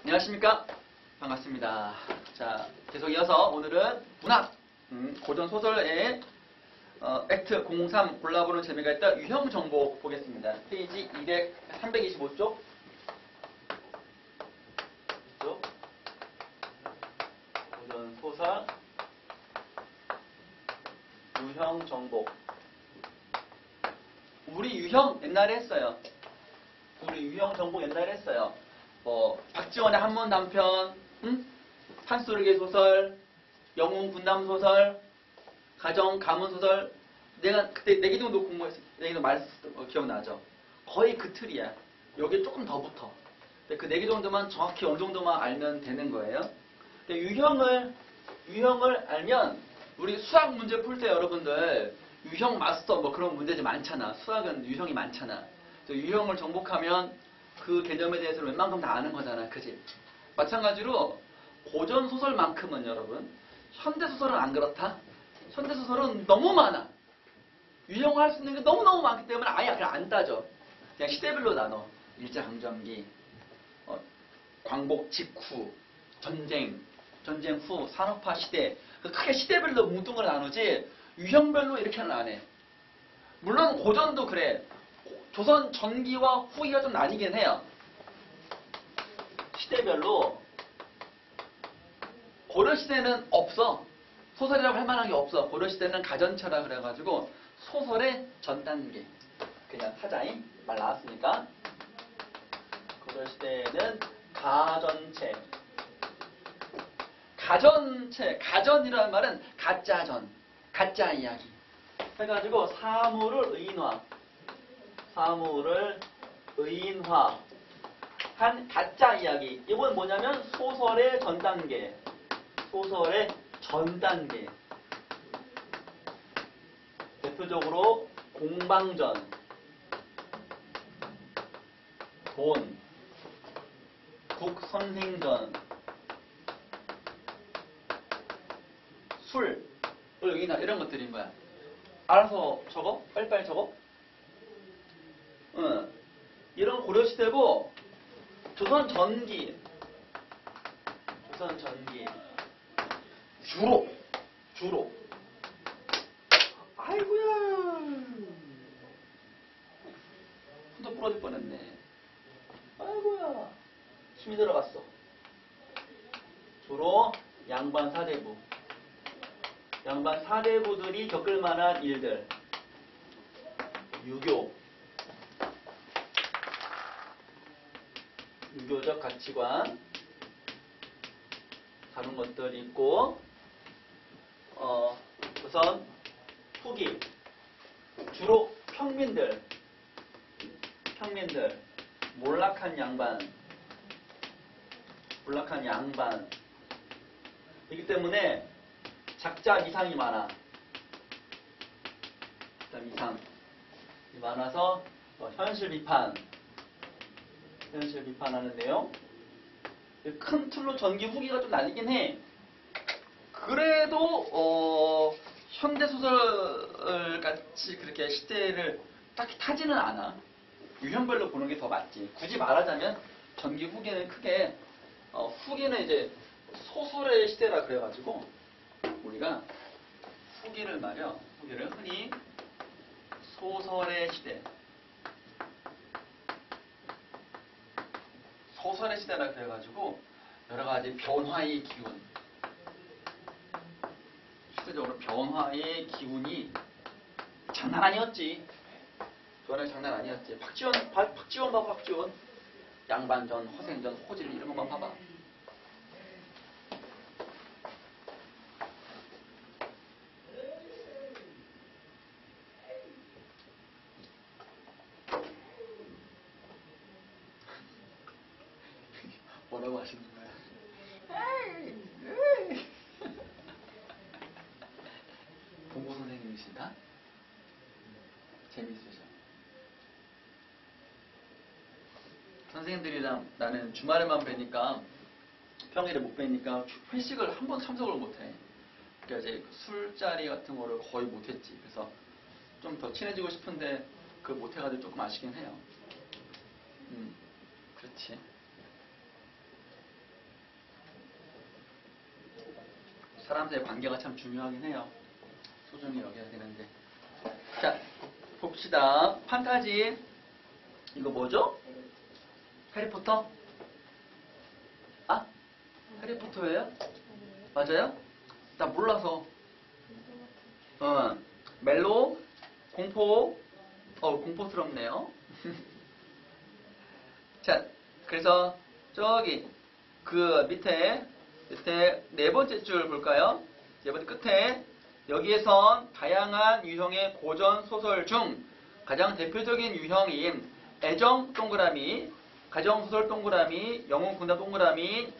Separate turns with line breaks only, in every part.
안녕하십니까? 반갑습니다. 자, 계속 이어서 오늘은 문학, 고전 소설의 액트 003 골라보는 재미가 있다. 유형 정복 보겠습니다. 페이지 325쪽. 고전 소설 유형 정복. 우리 유형 옛날에 했어요. 우리 유형 정복 옛날에 했어요. 박지원의 한문 단편, 산수르기 소설, 영웅 군담 소설, 가정 가문 소설. 내가 그때 내기동도 공부했어. 내기동 말했어. 기억나죠? 거의 그 틀이야. 여기 조금 더 붙어. 근데 그 내기 정도만 정확히 어느 정도만 알면 되는 거예요. 근데 유형을 알면 우리 수학 문제 풀 때 여러분들 유형 마스터 뭐 그런 문제들 많잖아. 수학은 유형이 많잖아. 유형을 정복하면 그 개념에 대해서 웬만큼 다 아는 거잖아. 그지? 마찬가지로 고전 소설만큼은 여러분 현대 소설은 안 그렇다. 현대 소설은 너무 많아. 유형할 수 있는 게 너무너무 많기 때문에 아예 그냥 안 따져. 그냥 시대별로 나눠. 일제강점기, 광복 직후, 전쟁 후, 산업화 시대. 크게 시대별로 뭉뚱그려 나누지 유형별로 이렇게는 안 해. 물론 고전도 그래. 조선 전기와 후기가 좀 나뉘긴 해요. 시대별로. 고려시대는 없어. 소설이라고 할 만한 게 없어. 고려시대는 가전체라 그래가지고 소설의 전 단계. 그냥 타자인 말 나왔으니까. 고려시대는 가전체. 가전이라는 말은 가짜전, 가짜 이야기. 해가지고 사물을 의인화한 가짜 이야기. 이건 뭐냐면 소설의 전 단계. 대표적으로 공방전, 돈, 국선생전, 술, 의인화 이런 것들인 거야. 알아서 적어? 빨리빨리 적어? 이런 고려시대고 조선 전기 주로 아이고야 손도 부러질 뻔했네. 아이고야 힘이 들어갔어. 주로 양반 사대부들이 겪을 만한 일들. 유교적 가치관 다른 것들이 있고, 우선 후기 주로 평민들 몰락한 양반 이기 때문에 작자 미상이 많아. 미상이 많아서 현실 비판하는 내용. 큰 틀로 전기 후기가 좀 나뉘긴 해. 그래도 현대 소설 같이 그렇게 시대를 딱히 타지는 않아. 유형별로 보는 게 더 맞지. 굳이 말하자면 전기 후기는 크게 후기는 이제 소설의 시대라 그래가지고 우리가 후기를 흔히 소설의 시대라 그래가지고 여러 가지 변화의 기운, 시대적으로 변화의 기운이 장난 아니었지. 변화의 장난 아니었지. 박지원 봐봐. 박지원 양반전, 허생전, 호질 이런 것만 봐봐. 뭐라고 하시는 거야? 공부 선생님이시다? 재미있으셔. 선생님들이랑 나는 주말에만 뵈니까 평일에 못 뵈니까 회식을 한 번 참석을 못해. 그러니까 이제 술자리 같은 거를 거의 못했지. 그래서 좀 더 친해지고 싶은데 그걸 못해가지고 조금 아쉽긴 해요. 그렇지. 사람 사이의 관계가 참 중요하긴 해요. 소중히 여겨야 되는데. 자, 봅시다. 판타지. 이거 뭐죠? 해리포터? 아? 해리포터예요? 맞아요? 나 몰라서. 멜로, 공포, 공포스럽네요. 자, 그래서 저기 그 밑에 네 번째 줄 볼까요? 네 번째 끝에 여기에선 다양한 유형의 고전 소설 중 가장 대표적인 유형인 애정 동그라미, 가정소설 동그라미, 영웅 군담 동그라미,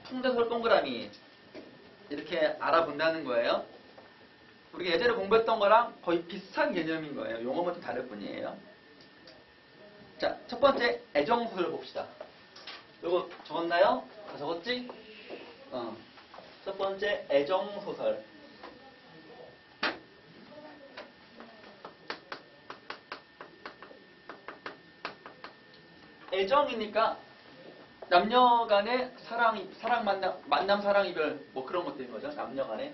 통대소설 동그라미 이렇게 알아본다는 거예요. 우리가 예전에 공부했던 거랑 거의 비슷한 개념인 거예요. 용어만 좀 다를 뿐이에요. 자, 첫 번째 애정소설 봅시다. 이거 적었나요? 다 적었지? 첫 번째 애정소설. 애정이니까 남녀 간의 사랑 만남 사랑 이별 뭐 그런 것들인 거죠. 남녀 간의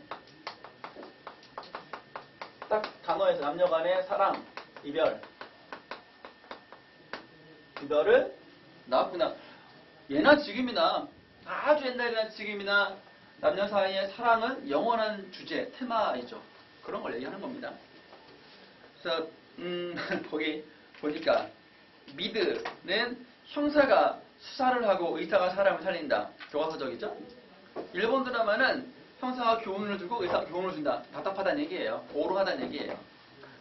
딱 단어에서 남녀 간의 사랑 이별을 나왔구나. 예나 지금이나 아주 옛날이나 지금이나 남녀 사이의 사랑은 영원한 주제, 테마이죠. 그런 걸 얘기하는 겁니다. 그래서 거기 보니까 미드는 형사가 수사를 하고 의사가 사람을 살린다. 교과서적이죠. 일본 드라마는 형사가 교훈을 주고 의사가 교훈을 준다. 답답하다는 얘기예요. 고루하다는 얘기예요.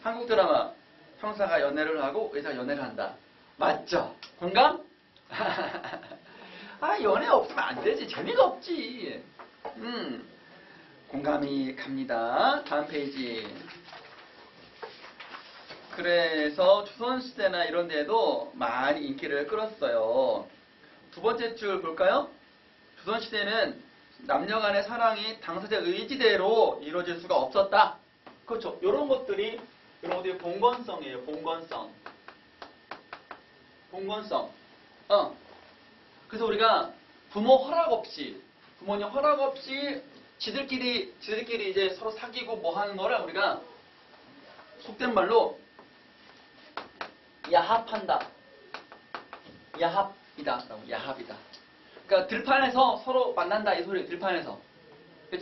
한국 드라마 형사가 연애를 하고 의사가 연애를 한다. 맞죠? 공감? 아, 연애 없으면 안 되지. 재미가 없지. 공감이 갑니다. 다음 페이지. 그래서 조선시대나 이런 데도 많이 인기를 끌었어요. 두 번째 줄 볼까요? 조선시대는 남녀 간의 사랑이 당사자 의지대로 이루어질 수가 없었다. 그렇죠. 이런 것들이 봉건성이에요. 봉건성. 그래서 우리가 부모님 허락 없이 지들끼리 이제 서로 사귀고 뭐 하는 거를 우리가 속된 말로 야합한다. 야합이다. 그러니까 들판에서 서로 만난다 이 소리예요. 들판에서.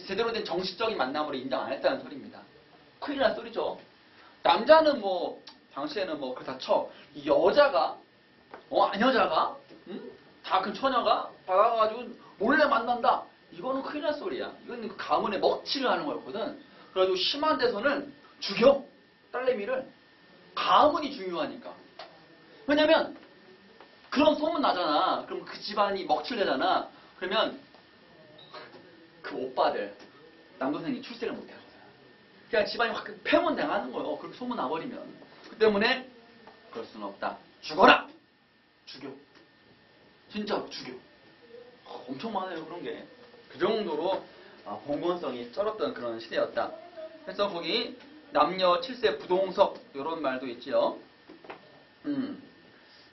제대로 된 정식적인 만남으로 인정 안 했다는 소리입니다. 큰일 날 소리죠. 남자는 뭐 당시에는 뭐 그렇다 쳐. 이 여자가 여자가 다 큰 처녀가 다가가가지고 몰래 만난다. 이거는 큰일 날 소리야. 이건 그 가문의 먹칠을 하는 거였거든. 그래가지고 심한 데서는 죽여. 딸내미를. 가문이 중요하니까. 왜냐면 그런 소문 나잖아. 그럼 그 집안이 먹칠되잖아. 그러면 그 오빠들 남동생이 출세를 못해 하거든. 그냥 집안이 확 폐문당하는 거예요. 그렇게 소문 나버리면. 그 때문에 그럴 수는 없다. 죽어라. 죽여. 진짜 죽여. 엄청 많아요. 그런 게. 그 정도로 봉건성이 쩔었던 그런 시대였다. 그래서 거기 남녀 7세 부동석 이런 말도 있지요.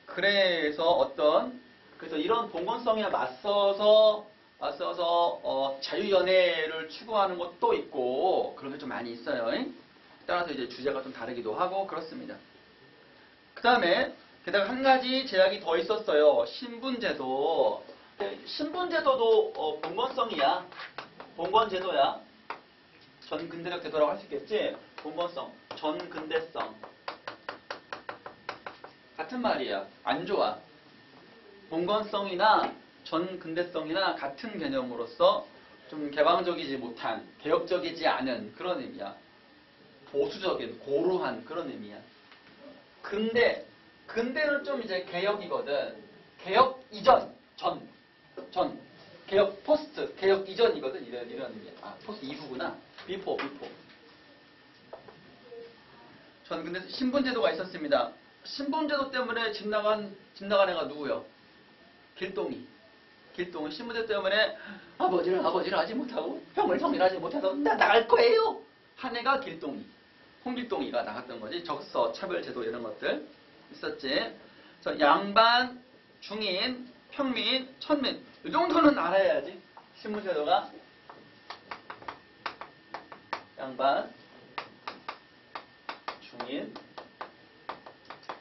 그래서 이런 봉건성에 맞서서 자유연애를 추구하는 것도 있고 그런 게 좀 많이 있어요. 따라서 이제 주제가 좀 다르기도 하고 그렇습니다. 그 다음에 게다가 한 가지 제약이 더 있었어요. 신분제도. 신분제도도 봉건성이야. 봉건제도야. 전근대적 제도라고 할 수 있겠지? 봉건성, 전근대성. 같은 말이야. 안 좋아. 봉건성이나 전근대성이나 같은 개념으로서 좀 개방적이지 못한, 개혁적이지 않은 그런 의미야. 보수적인, 고루한 그런 의미야. 근대는 좀 이제 개혁이거든. 개혁 이전, 개혁 포스트, 개혁 이전이거든. 이런 의미야. 포스트 이후구나. 비포. 근데 신분제도가 있었습니다. 신분제도 때문에 집 나간 애가 누구요? 길동이 신분제도 때문에 아버지를 하지 못하고 형을 성실하지 못해서 나 나갈 거예요. 한 애가 길동이. 홍길동이가 나갔던 거지. 적서, 차별제도 이런 것들 있었지. 그래서 양반, 중인, 평민, 천민 이 정도는 알아야지. 신분제도가 양반, 중인,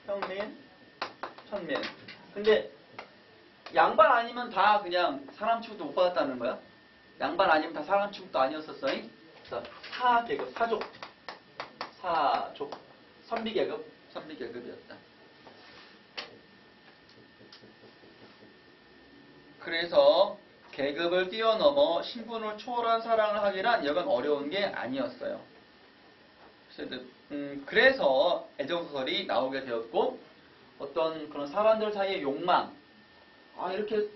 평민, 천민. 근데 양반 아니면 다 그냥 사람 취급도 못 받았다는 거야? 양반 아니면 다 사람 취급도 아니었었어. 그래서 사계급, 사족, 선비계급이었다. 그래서 계급을 뛰어넘어 신분을 초월한 사랑을 하기란 여간 어려운 게 아니었어요. 그래서 애정소설이 나오게 되었고, 어떤 그런 사람들 사이의 욕망, 이렇게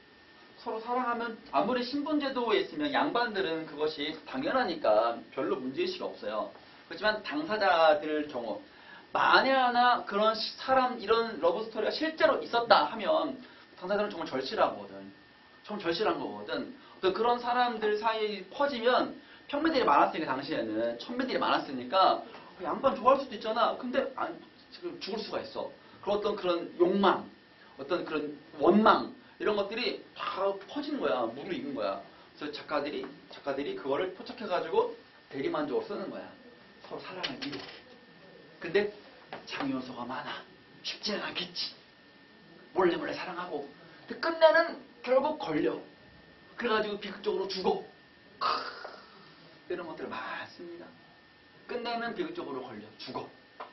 서로 사랑하면, 아무리 신분제도에 있으면 양반들은 그것이 당연하니까 별로 문제의식이 없어요. 그렇지만 당사자들 경우, 만에 하나 그런 이런 러브스토리가 실제로 있었다 하면 당사자들은 정말 절실하거든. 정말 절실한 거거든. 그런 사람들 사이에 퍼지면 평민들이 많았으니까, 당시에는 천민들이 많았으니까 양반 좋아할 수도 있잖아. 근데 지금 죽을 수가 있어. 그런 어떤 그런 욕망, 어떤 그런 원망, 이런 것들이 다 퍼지는 거야. 무르익은 거야. 그래서 작가들이 그거를 포착해가지고 대리만족을 쓰는 거야. 서로 사랑을 이루고. 근데 장요소가 많아. 쉽지는 않겠지. 몰래 사랑하고. 근데 끝내는 결국 걸려. 그래가지고 비극적으로 죽어. 이런 것들 많습니다. 끝내는 비극적으로 걸려. 죽어.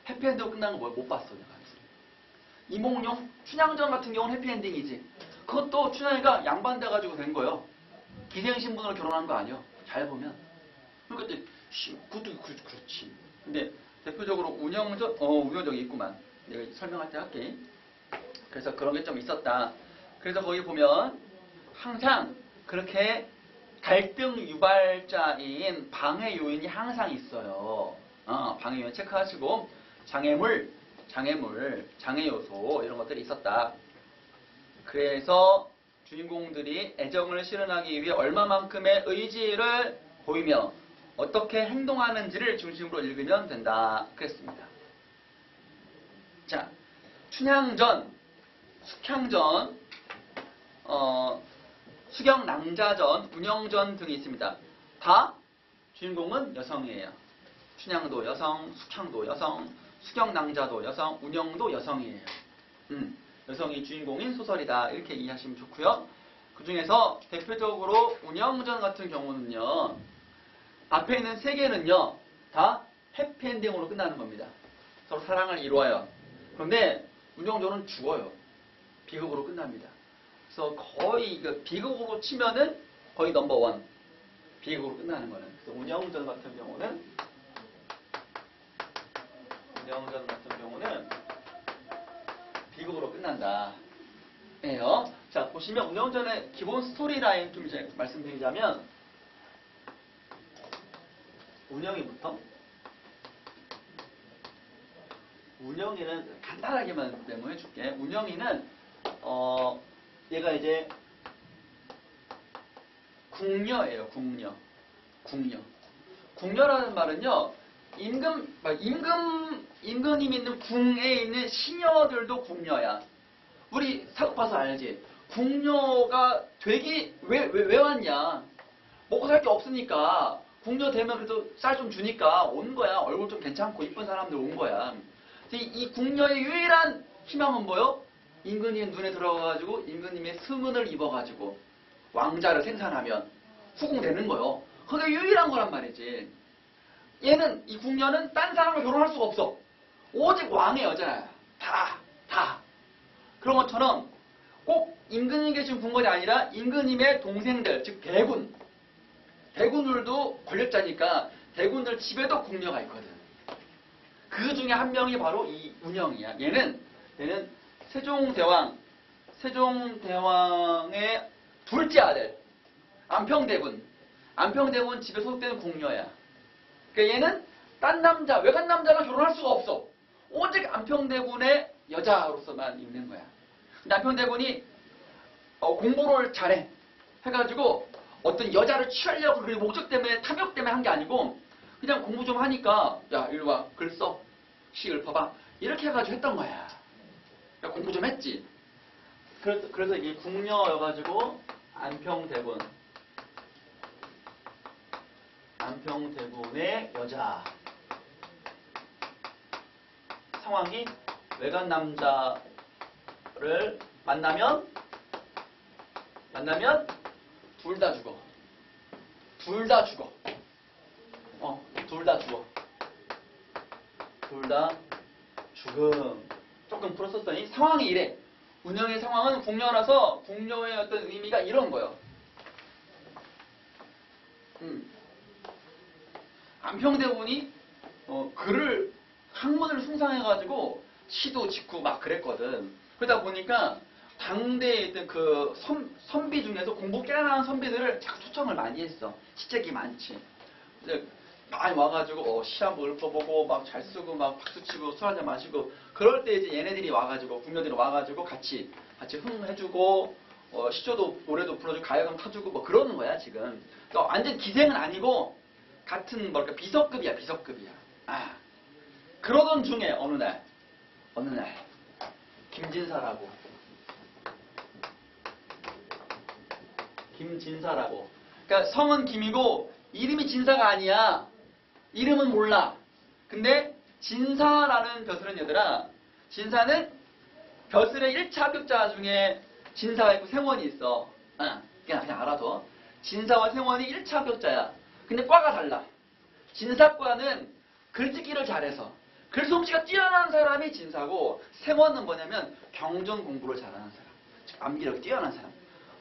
해피엔드로 끝난 거 못 봤어, 내가. 이몽룡, 춘향전 같은 경우는 해피엔딩이지. 그것도 춘향이가 양반 돼가지고 된 거예요. 기생신분으로 결혼한 거 아니야. 잘 보면. 그러니까 그것도 그렇지. 근데 대표적으로 운영적이 있구만. 내가 설명할 때 할게. 그래서 그런 게 좀 있었다. 그래서 거기 보면 항상 그렇게 갈등 유발자인 방해 요인이 항상 있어요. 방해 요인 체크하시고, 장애물, 장애 요소, 이런 것들이 있었다. 그래서 주인공들이 애정을 실현하기 위해 얼마만큼의 의지를 보이며 어떻게 행동하는지를 중심으로 읽으면 된다. 그랬습니다. 자, 춘향전, 숙향전, 수경낭자전, 운영전 등이 있습니다. 다 주인공은 여성이에요. 춘향도 여성, 숙향도 여성, 수경낭자도 여성, 운영도 여성이에요. 여성이 주인공인 소설이다. 이렇게 이해하시면 좋고요. 그 중에서 대표적으로 운영전 같은 경우는요, 앞에 있는 세 개는요, 다 해피엔딩으로 끝나는 겁니다. 서로 사랑을 이루어요. 그런데 운영전은 죽어요. 비극으로 끝납니다. 그래서 거의 비극으로 치면은 거의 넘버원. 비극으로 끝나는 거는. 그래서 운영전 같은 경우는 비극으로 끝난다. 예요. 자, 보시면 운영전의 기본 스토리라인 좀 이제 말씀드리자면, 운영이는 간단하게만 메모해줄게. 운영이는 얘가 이제 궁녀예요. 궁녀라는 말은요, 임금님 있는 궁에 있는 시녀들도 궁녀야. 우리 사극 봐서 알지? 궁녀가 왜 왔냐? 먹고 살 게 없으니까 궁녀 되면 그래도 쌀 좀 주니까 온 거야. 얼굴 좀 괜찮고 이쁜 사람들 온 거야. 이 궁녀의 유일한 희망은 뭐요? 임금님 눈에 들어가가지고 임금님의 승은을 입어가지고 왕자를 생산하면 후궁되는 거요. 그게 유일한 거란 말이지. 이 궁녀는 딴 사람과 결혼할 수가 없어. 오직 왕의 여자야. 다. 그런 것처럼 꼭 임금님 계신 궁궐이 아니라 임금님의 동생들, 즉 대군들도 권력자니까 대군들 집에도 궁녀가 있거든. 그 중에 한 명이 바로 이 운영이야. 얘는 세종대왕의 둘째 아들, 안평대군 집에 소속되는 궁녀야. 그러니까 얘는 딴 남자, 외간 남자랑 결혼할 수가 없어. 오직 안평대군의 여자로서만 있는 거야. 근데 안평대군이 공부를 잘해. 해가지고 어떤 여자를 취하려고 그 목적 때문에, 탐욕 때문에 한 게 아니고 그냥 공부 좀 하니까, 야, 이리 와, 글 써. 시 읊어봐. 이렇게 해가지고 했던 거야. 그러니까 공부 좀 했지. 그래서 이게 궁녀여가지고 안평대군 안평대군의 여자. 상황이 외간 남자를 만나면 둘 다 죽어. 둘 다 죽어. 둘 다 죽어. 둘 다 죽음. 조금 풀었었더니 상황이 이래. 운영의 상황은 궁녀라서 궁녀의 어떤 의미가 이런 거예요. 안평대군이 글을 학문을 숭상해가지고 시도 짓고 막 그랬거든. 그러다 보니까 당대에 있던 그 선비 중에서 공부 깨어나는 선비들을 자꾸 초청을 많이 했어. 시책이 많지. 이제 많이 와가지고 시합을 읊어보고 막 잘 쓰고 막 박수치고 술 한잔 마시고 그럴 때 이제 얘네들이 와가지고 궁녀들이 와가지고 같이 흥해주고 시조도 노래도 불러주고 가야금 타주고 뭐 그러는 거야 지금. 그러니까 완전 기생은 아니고 같은 뭐랄까 비서급이야. 그러던 중에 어느 날 김진사라고 그러니까 성은 김이고 이름이 진사가 아니야. 이름은 몰라. 근데 진사라는 벼슬은 얘들아, 진사는 벼슬의 1차 합격자 중에 진사가 있고 생원이 있어. 그냥 알아둬. 진사와 생원이 1차 합격자야. 근데 과가 달라. 진사과는 글짓기를 잘해서 글솜씨가 뛰어난 사람이 진사고, 생원은 뭐냐면 경전 공부를 잘하는 사람, 즉 암기력이 뛰어난 사람,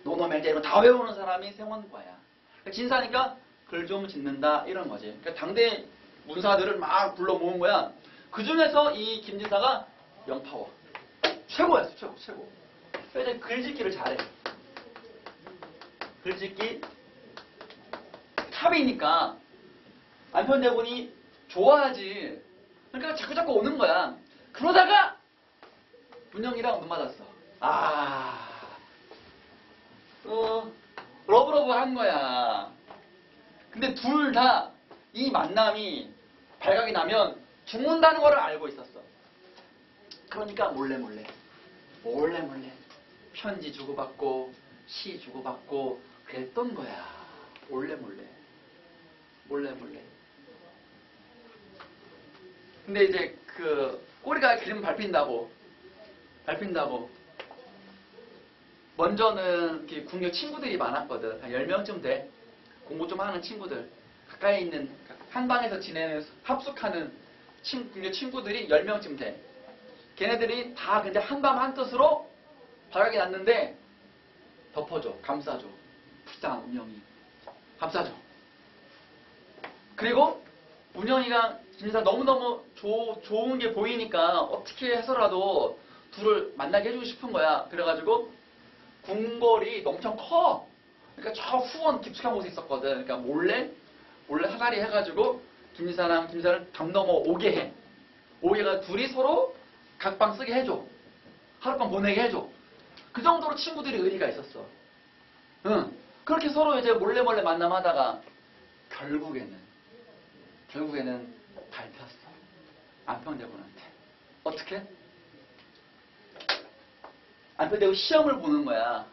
노노맹자 이런 거 다 외우는 사람이 생원과야. 그러니까 진사니까 글 좀 짓는다 이런 거지. 그러니까 당대 문사들을 막 불러 모은 거야. 그 중에서 이 김진사가 영파워 최고였어. 최고. 그래서 글짓기를 잘해. 글짓기 탑이니까 안평대군이 좋아하지. 그러니까 자꾸 오는 거야. 그러다가 문영이랑 눈 맞았어. 러브러브 한 거야. 근데 둘 다 이 만남이 발각이 나면 죽는다는 걸 알고 있었어. 그러니까 몰래 편지 주고받고 시 주고받고 그랬던 거야. 몰래. 근데 이제 그 꼬리가 길면 밟힌다고 먼저는 이렇게 궁녀 친구들이 많았거든. 한 10명쯤 돼. 공부 좀 하는 친구들, 가까이 있는 한방에서 지내는 합숙하는 궁녀 친구들이 10명쯤 돼. 걔네들이 다 근데 한밤 한뜻으로 발각이 났는데 덮어줘, 감싸줘. 불쌍한 운영이 감싸줘. 그리고 운영이가 진짜 너무너무 좋은 게 보이니까 어떻게 해서라도 둘을 만나게 해주고 싶은 거야. 그래가지고 궁궐이 엄청 커. 그러니까 저 후원 깊숙한 곳에 있었거든. 그러니까 몰래 하나리 해가지고 김진사랑 김진사를 담 넘어 오게 해. 오게가 둘이 서로 각방 쓰게 해줘. 하룻밤 보내게 해줘. 그 정도로 친구들이 의리가 있었어. 그렇게 서로 이제 몰래 만남하다가 결국에는 밟혔어. 안평대군한테. 어떻게? 안평대군 시험을 보는 거야.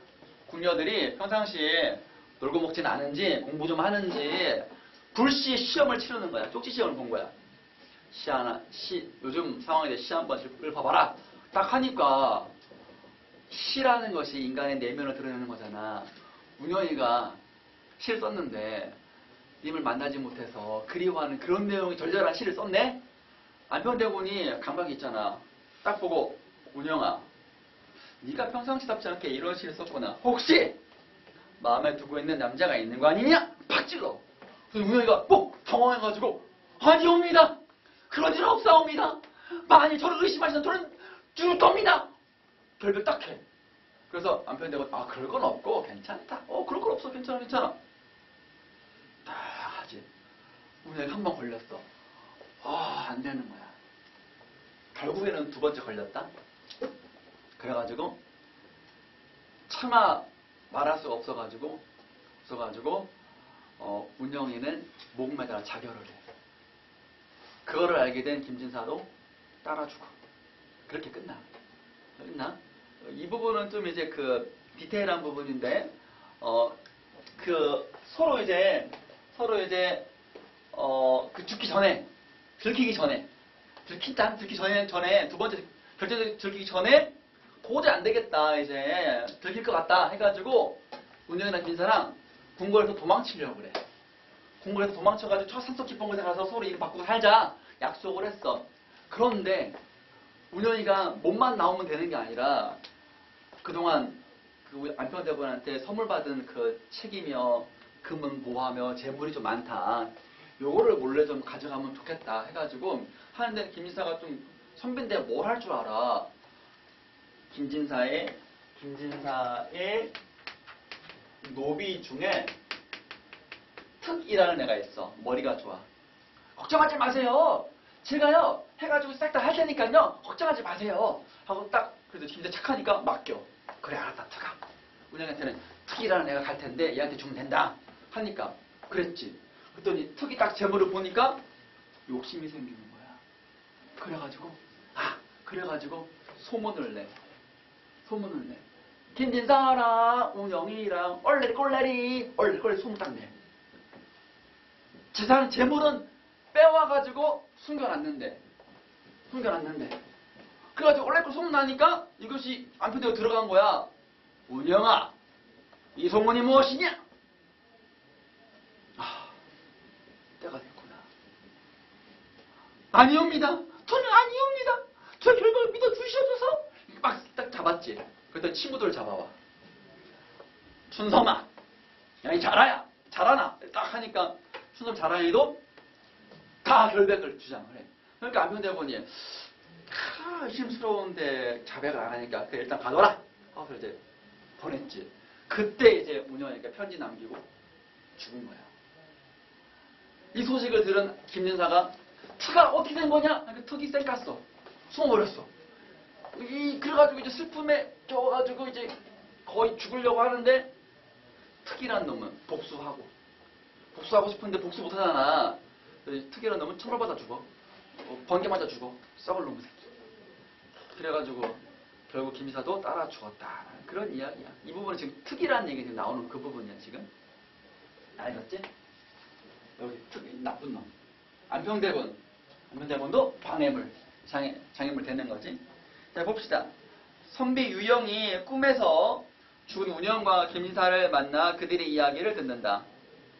궁녀들이 평상시에 놀고 먹진 않은지 공부 좀 하는지 불시 시험을 치르는 거야. 쪽지 시험을 본 거야. 요즘 상황에 시 한번 읊어봐라. 딱 하니까 시라는 것이 인간의 내면을 드러내는 거잖아. 운영이가 시를 썼는데 님을 만나지 못해서 그리워하는 그런 내용이 절절한 시를 썼네? 안평대군이 감각이 있잖아. 딱 보고 운영아, 네가 평상시답지 않게 이런 시를 썼구나. 혹시 마음에 두고 있는 남자가 있는 거 아니냐? 팍 찔러. 그래서 운영이가 꼭 당황해가지고 아니옵니다. 그런 일 없사옵니다. 만일 저를 의심하시는 저는 죽을 겁니다. 결별 딱 해. 그래서 안평대군 그럴 건 없고 괜찮다. 그럴 건 없어. 괜찮아. 딱 하지. 운영이 한 번 걸렸어. 안 되는 거야. 결국에는 두 번째 걸렸다. 그래가지고 차마 말할 수가 없어가지고 운영이는 목 매달아 자결을 해. 그거를 알게 된 김진사도 따라 죽어. 그렇게 끝나. 이 부분은 좀 이제 그 디테일한 부분인데 서로 이제 그 죽기 전에, 들키기 전에, 들키기 전에, 두 번째 결정 들키기 전에, 도저히 안 되겠다, 이제. 들킬 것 같다 해가지고, 운영이랑 김사랑 궁궐에서 도망치려고 그래. 궁궐에서 도망쳐가지고 저 산속 깊은 곳에 가서 서로 이름 바꾸고 살자 약속을 했어. 그런데 운영이가 몸만 나오면 되는 게 아니라 그동안 그 안평대군한테 선물 받은 그 책이며 금은 뭐하며 재물이 좀 많다. 요거를 몰래 좀 가져가면 좋겠다 해가지고 하는데 김진사가 좀 선배인데 뭘 할 줄 알아. 김진사의 노비 중에 특이라는 애가 있어. 머리가 좋아. 걱정하지 마세요. 제가요 해가지고 싹 다 할 테니까요. 걱정하지 마세요. 하고 딱 그래도 진짜 착하니까 맡겨. 그래 알았다 특아. 운영한테는 특이라는 애가 갈 텐데 얘한테 주면 된다. 하니까 그랬지. 그랬더니 특이 딱 재물을 보니까 욕심이 생기는 거야. 그래가지고 소문을 내. 김진사랑 운영이랑 얼레리 소문 딱 내. 재물은 빼와가지고 숨겨놨는데. 그래가지고 얼레리 소문 나니까 이것이 안편대로 들어간 거야. 운영아, 이 소문이 무엇이냐? 때가 됐구나. 아니옵니다. 저는 아니옵니다. 저 결과를 믿어주셔서 막 딱 잡았지. 그랬더니 친구들을 잡아와. 춘섬아, 야, 이 잘하나? 딱 하니까 춘섬 잘하니도 다 결백을 주장을 해. 그러니까 안평대군이 심스러운데 자백을 안 하니까 그래, 일단 가둬라. 하고 이제 보냈지. 그때 이제 운영이니까 편지 남기고 죽은 거야. 이 소식을 들은 김진사가 특아 어떻게 된 거냐? 특이 쌩 깠어. 숨어버렸어. 그래가지고 이제 슬픔에 껴가지고 이제 거의 죽으려고 하는데 특이란 놈은 복수하고 싶은데 복수 못하잖아. 특이란 놈은 처벌받아 죽어. 번개 맞아 죽어. 썩을 놈의 새끼. 그래가지고 결국 김진사도 따라 죽었다. 그런 이야기야. 이 부분은 지금 특이라는 얘기 지금 나오는 그 부분이야 지금. 알겠지? 여기 특이 나쁜 놈. 안평대군도 방해물, 장애물 되는 거지. 자 봅시다. 선비 유영이 꿈에서 죽은 운영과 김진사를 만나 그들의 이야기를 듣는다.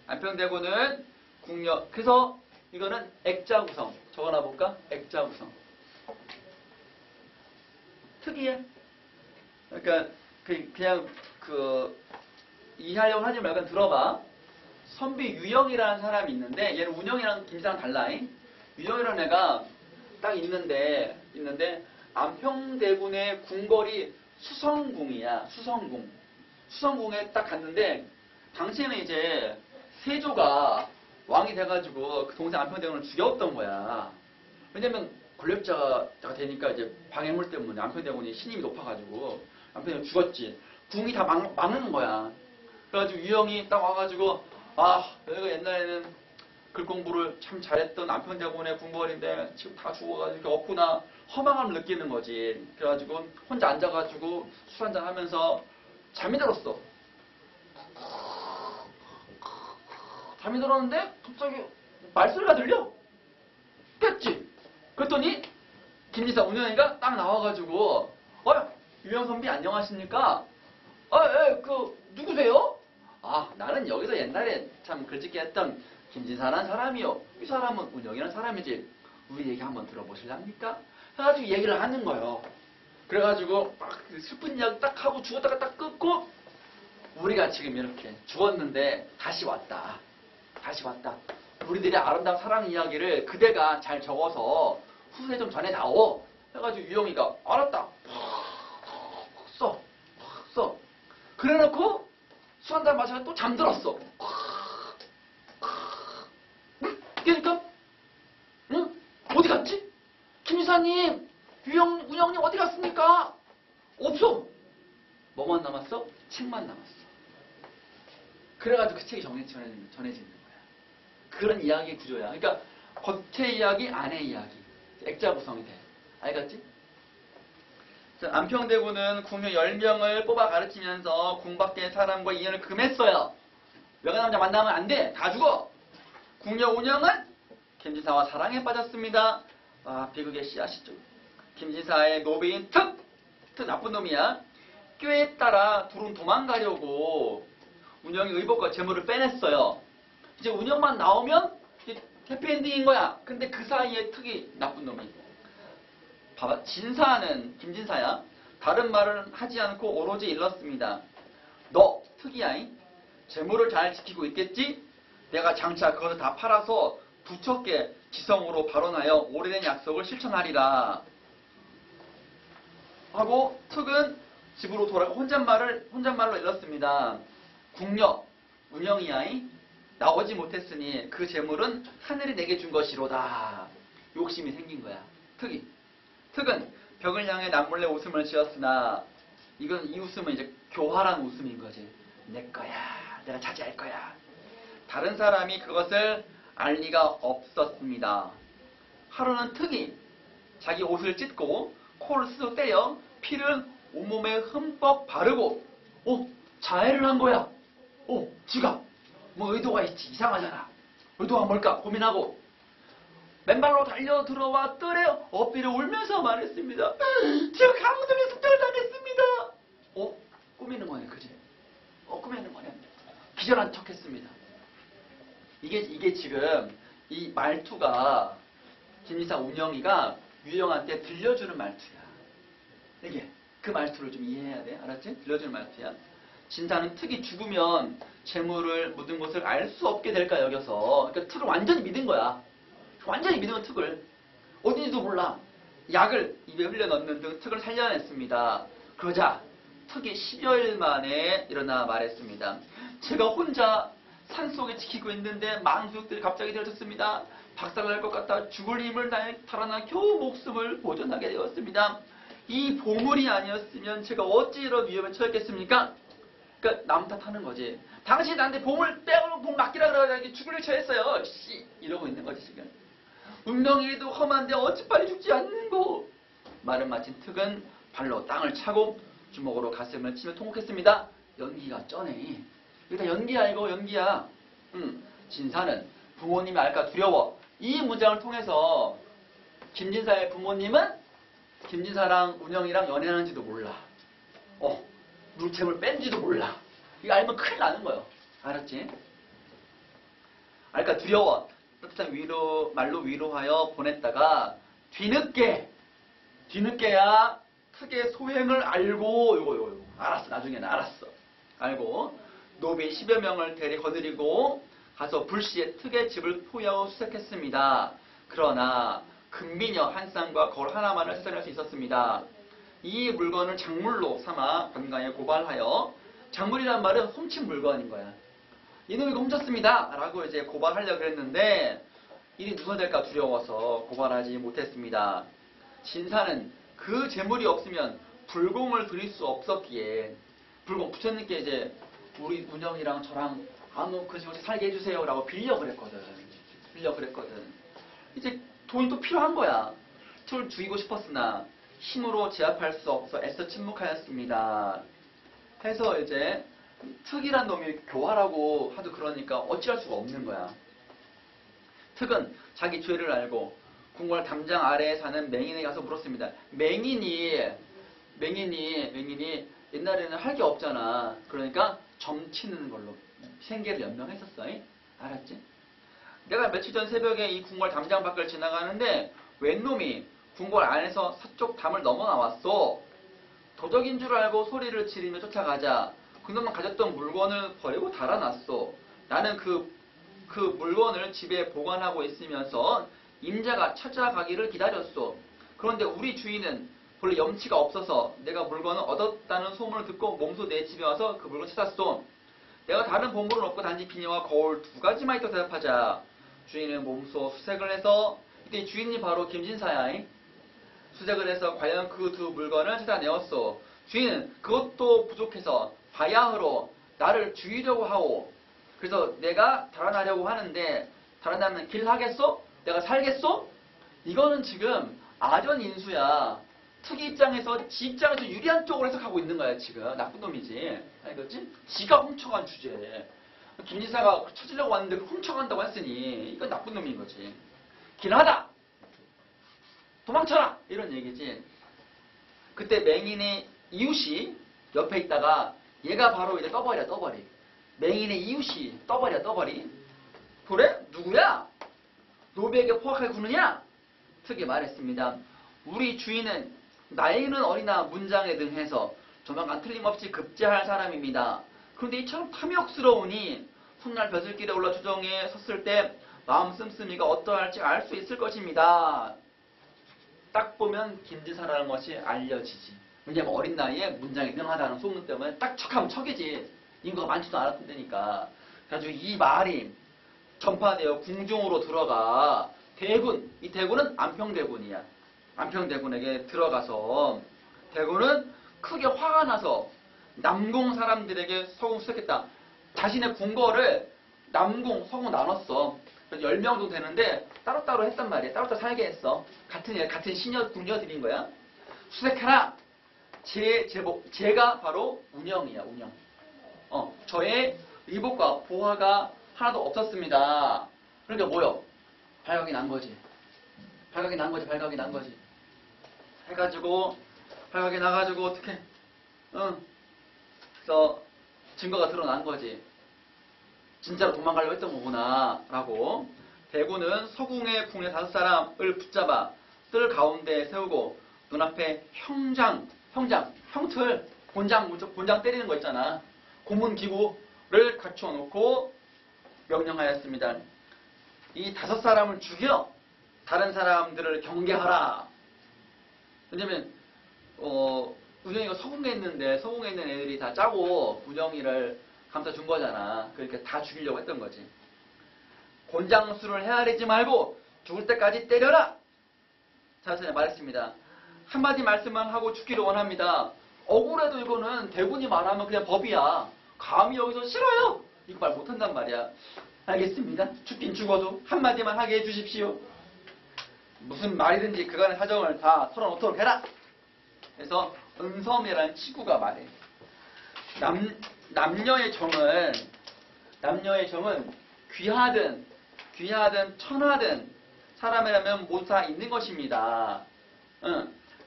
안평대군은 국력. 그래서 이거는 액자 구성. 적어놔 볼까? 액자 구성. 특이해. 그러니까 그냥 이해하려고 하지 말고 들어봐. 선비 유영이라는 사람이 있는데 얘는 운영이랑 김진사랑 달라잉. 유영이라는 애가 딱 있는데 안평대군의 궁궐이 수성궁이야. 수성궁에 딱 갔는데 당시에는 이제 세조가 왕이 돼가지고 그 동생 안평대군을 죽였던 거야. 왜냐면 권력자가 되니까 이제 방해물 때문에 안평대군이 신임이 높아가지고 안평대군이 죽었지. 궁이 다 막는 거야. 그래가지고 유영이 딱 와가지고 내가 옛날에는 글 공부를 참 잘했던 안평대군의 궁궐인데 지금 다 죽어가지고 없구나. 허망함을 느끼는 거지. 그래가지고 혼자 앉아가지고 술 한잔 하면서 잠이 들었어. 잠이 들었는데 갑자기 말소리가 들려. 깼지. 그랬더니 김진사 운영이가 딱 나와가지고 유영 선비 안녕하십니까? 누구세요? 나는 여기서 옛날에 참 글짓기 했던 김진사라는 사람이요. 이 사람은 운영이라는 사람이지. 우리 얘기 한번 들어보실랍니까? 해가지고 얘기를 하는 거예요. 그래가지고 막 슬픈 이야기 딱 하고 죽었다가 딱 끊고 우리가 지금 이렇게 죽었는데 다시 왔다. 우리들의 아름다운 사랑 이야기를 그대가 잘 적어서 후세 좀 전해다오. 해가지고 유영이가 알았다. 써. 그래놓고 술 한잔 마시고 또 잠들었어. 그러니까 어디 갔지? 김지사님, 운영님 어디 갔습니까? 없어. 뭐만 남았어? 책만 남았어. 그래가지고 그 책이 전해지는 거야. 그런 이야기의 구조야. 그러니까 겉의 이야기, 안의 이야기. 액자 구성이 돼. 알겠지? 자, 안평대군은 궁녀 10명을 뽑아 가르치면서 궁 밖의 사람과 인연을 금했어요. 외간 남자 만나면 안 돼. 다 죽어. 궁녀 운영은 김진사와 사랑에 빠졌습니다. 아, 비극의 씨앗이죠. 김진사의 노비인 특 나쁜 놈이야. 꾀에 따라 둘은 도망가려고 운영이 의복과 재물을 빼냈어요. 이제 운영만 나오면 이제 해피엔딩인 거야. 근데 그 사이에 특이 나쁜 놈이. 봐봐, 진사는 김진사야. 다른 말은 하지 않고 오로지 일렀습니다. 너 특이야. 재물을 잘 지키고 있겠지? 내가 장차 그것을 다 팔아서 부처께 지성으로 발언하여 오래된 약속을 실천하리라. 하고 특은 집으로 돌아가 혼잣말로 일렀습니다. 궁녀, 운영이야. 나오지 못했으니 그 재물은 하늘이 내게 준 것이로다. 욕심이 생긴 거야. 특은 벽을 향해 남몰래 웃음을 지었으나 이 웃음은 이제 교활한 웃음인 거지. 내 거야. 내가 차지할 거야. 다른 사람이 그것을 알 리가 없었습니다. 하루는 특이 자기 옷을 찢고 코를 스스로 떼어 피를 온몸에 흠뻑 바르고 자해를 한 거야. 지가 뭐 의도가 있지. 이상하잖아. 의도가 뭘까 고민하고 맨발로 달려 들어와 뜰에 엎드려 울면서 말했습니다. 제가 강도에 습격을 당했습니다. 꾸미는 거네, 그지? 꾸미는 거네. 기절한 척했습니다. 이게 지금 이 말투가 김진사 운영이가 유영한테 들려주는 말투야. 이게 그 말투를 좀 이해해야 돼. 알았지? 들려주는 말투야. 진사는 특이 죽으면 재물을 묻은 곳을 알 수 없게 될까 여겨서 그러니까 특을 완전히 믿은 거야. 완전히 믿은 특을 어딘지도 몰라. 약을 입에 흘려 넣는 등 특을 살려냈습니다. 그러자 특이 10여일 만에 일어나 말했습니다. 제가 혼자 산속에 지키고 있는데 망수육들이 갑자기 들어졌습니다. 박살날 것 같아 죽을 힘을 다해 달아나 겨우 목숨을 보존하게 되었습니다. 이 보물이 아니었으면 제가 어찌 이런 위험에 처했겠습니까? 그러니까 남 탓하는 거지. 당신이 나한테 보물 빼오는 돈 맡기라 그러더니 죽을 일 처했어요. 이러고 있는 거지 지금. 운명이도 험한데 어찌 빨리 죽지 않는고. 말을 마친 특은 발로 땅을 차고 주먹으로 가슴을 치며 통곡했습니다. 연기가 쩌네. 이거 다 연기야. 이거 연기야. 진사는 부모님이 알까 두려워. 이 문장을 통해서 김진사의 부모님은 김진사랑 운영이랑 연애하는지도 몰라. 물체물 뺀지도 몰라. 이거 알면 큰일 나는 거예요. 알았지? 알까 두려워. 따뜻한 말로 위로하여 보냈다가 뒤늦게야 특의 소행을 알고 이거 알았어. 나중에는 알았어. 알고 노비 10여 명을 데리 거느리고 가서 불시에 특의 집을 포위하고 수색했습니다. 그러나 금비녀 한 쌍과 거울 하나만을 수색할 수 있었습니다. 이 물건을 작물로 삼아 관가에 고발하여, 작물이란 말은 훔친 물건인 거야. 이놈이 훔쳤습니다 라고 이제 고발하려고 그랬는데 일이 누가 될까 두려워서 고발하지 못했습니다. 진사는 그 재물이 없으면 불공을 드릴 수 없었기에, 불공 부처님께 이제 우리 운영이랑 저랑 아무 그 집을 살게 해주세요 라고 빌려 그랬거든. 이제 돈이 또 필요한 거야. 특을 죽이고 싶었으나 힘으로 제압할 수 없어 애써 침묵하였습니다. 해서 이제 특이란 놈이 교활하고 하도 그러니까 어찌할 수가 없는 거야. 특은 자기 죄를 알고 궁궐 담장 아래에 사는 맹인에 가서 물었습니다. 맹인이 옛날에는 할 게 없잖아. 그러니까 점치는 걸로 생계를 연명했었어. 알았지? 내가 며칠 전 새벽에 이 궁궐 담장 밖을 지나가는데 웬 놈이 궁궐 안에서 서쪽 담을 넘어 나왔어. 도적인 줄 알고 소리를 지르며 쫓아가자 그놈은 가졌던 물건을 버리고 달아났어. 나는 그 물건을 집에 보관하고 있으면서 임자가 찾아가기를 기다렸어. 그런데 우리 주인은 본래 염치가 없어서 내가 물건을 얻었다는 소문을 듣고 몸소 내 집에 와서 그 물건을 찾았어. 내가 다른 보물은 없고 단지 비녀와 거울 2가지만 있다고 대답하자 주인은 몸소 수색을 해서, 이때 주인이 바로 김진사야. 수색을 해서 과연 그 2 물건을 찾아내었어. 주인은 그것도 부족해서 바야흐로 나를 죽이려고 하오. 그래서 내가 달아나려고 하는데 달아나면 길 하겠어? 내가 살겠어? 이거는 지금 아전인수야. 특이 입장에서 지 입장에서 유리한 쪽으로 해석하고 있는 거야 지금. 나쁜 놈이지. 알겠지? 지가 훔쳐간 주제에 김지사가 쳐주려고 왔는데 그걸 훔쳐간다고 했으니 이건 나쁜 놈인 거지. 길하다! 도망쳐라! 이런 얘기지. 그때 맹인의 이웃이 옆에 있다가 얘가 바로 이제 떠버리야, 떠버리. 맹인의 이웃이 떠버리야, 떠버리. 그래? 누구야? 노비에게 포악하게 구느냐? 특히 말했습니다. 우리 주인은 나이는 어리나 문장에 등해서 조만간 틀림없이 급제할 사람입니다. 그런데 이처럼 탐욕스러우니 훗날 벼슬길에 올라 주정에 섰을 때 마음 씀씀이가 어떠할지 알 수 있을 것입니다. 딱 보면 김지사라는 것이 알려지지. 왜냐면 어린 나이에 문장이 능하다는 소문 때문에 딱 척하면 척이지. 인구가 많지도 않았던 때니까. 그래가지고 이 말이 전파되어 궁중으로 들어가 대군, 이 대군은 안평대군이야. 안평대군에게 들어가서 대군은 크게 화가 나서 남궁 사람들에게 서궁 수색했다. 자신의 궁궐을 남궁, 서궁 나눴어. 10명 정도 되는데 따로따로 했단 말이야. 따로따로 살게 했어. 같은 시녀, 궁녀들인 거야. 수색해라. 제가 바로 운영이야, 운영. 저의 의복과 보화가 하나도 없었습니다. 그러니까 뭐요? 발각이 난 거지. 발각이 난 거지, 발각이 난 거지. 해가지고, 발각이 나가지고, 어떡해. 그래서 증거가 드러난 거지. 진짜로 도망가려고 했던 거구나. 라고. 대군은 서궁의 궁의 5사람을 붙잡아 뜰 가운데 세우고 눈앞에 형틀, 곤장 때리는 거 있잖아. 고문기구를 갖추어 놓고 명령하였습니다. 이 5사람을 죽여 다른 사람들을 경계하라. 왜냐면 운영이가 서궁에 있는데 서궁에 있는 애들이 다 짜고 운영이를 감싸준 거잖아. 그러니까 다 죽이려고 했던 거지. 곤장수를 헤아리지 말고 죽을 때까지 때려라. 자세히 말했습니다. 한마디 말씀만 하고 죽기를 원합니다. 억울해도 이거는 대군이 말하면 그냥 법이야. 감히 여기서 싫어요. 이거 말 못한단 말이야. 알겠습니다. 죽긴 죽어도 한마디만 하게 해주십시오. 무슨 말이든지 그간의 사정을 다 털어놓도록 해라. 그래서 은섬이라는 치구가 말해. 남녀의 정은 귀하든 천하든 사람이라면 모두 다 있는 것입니다.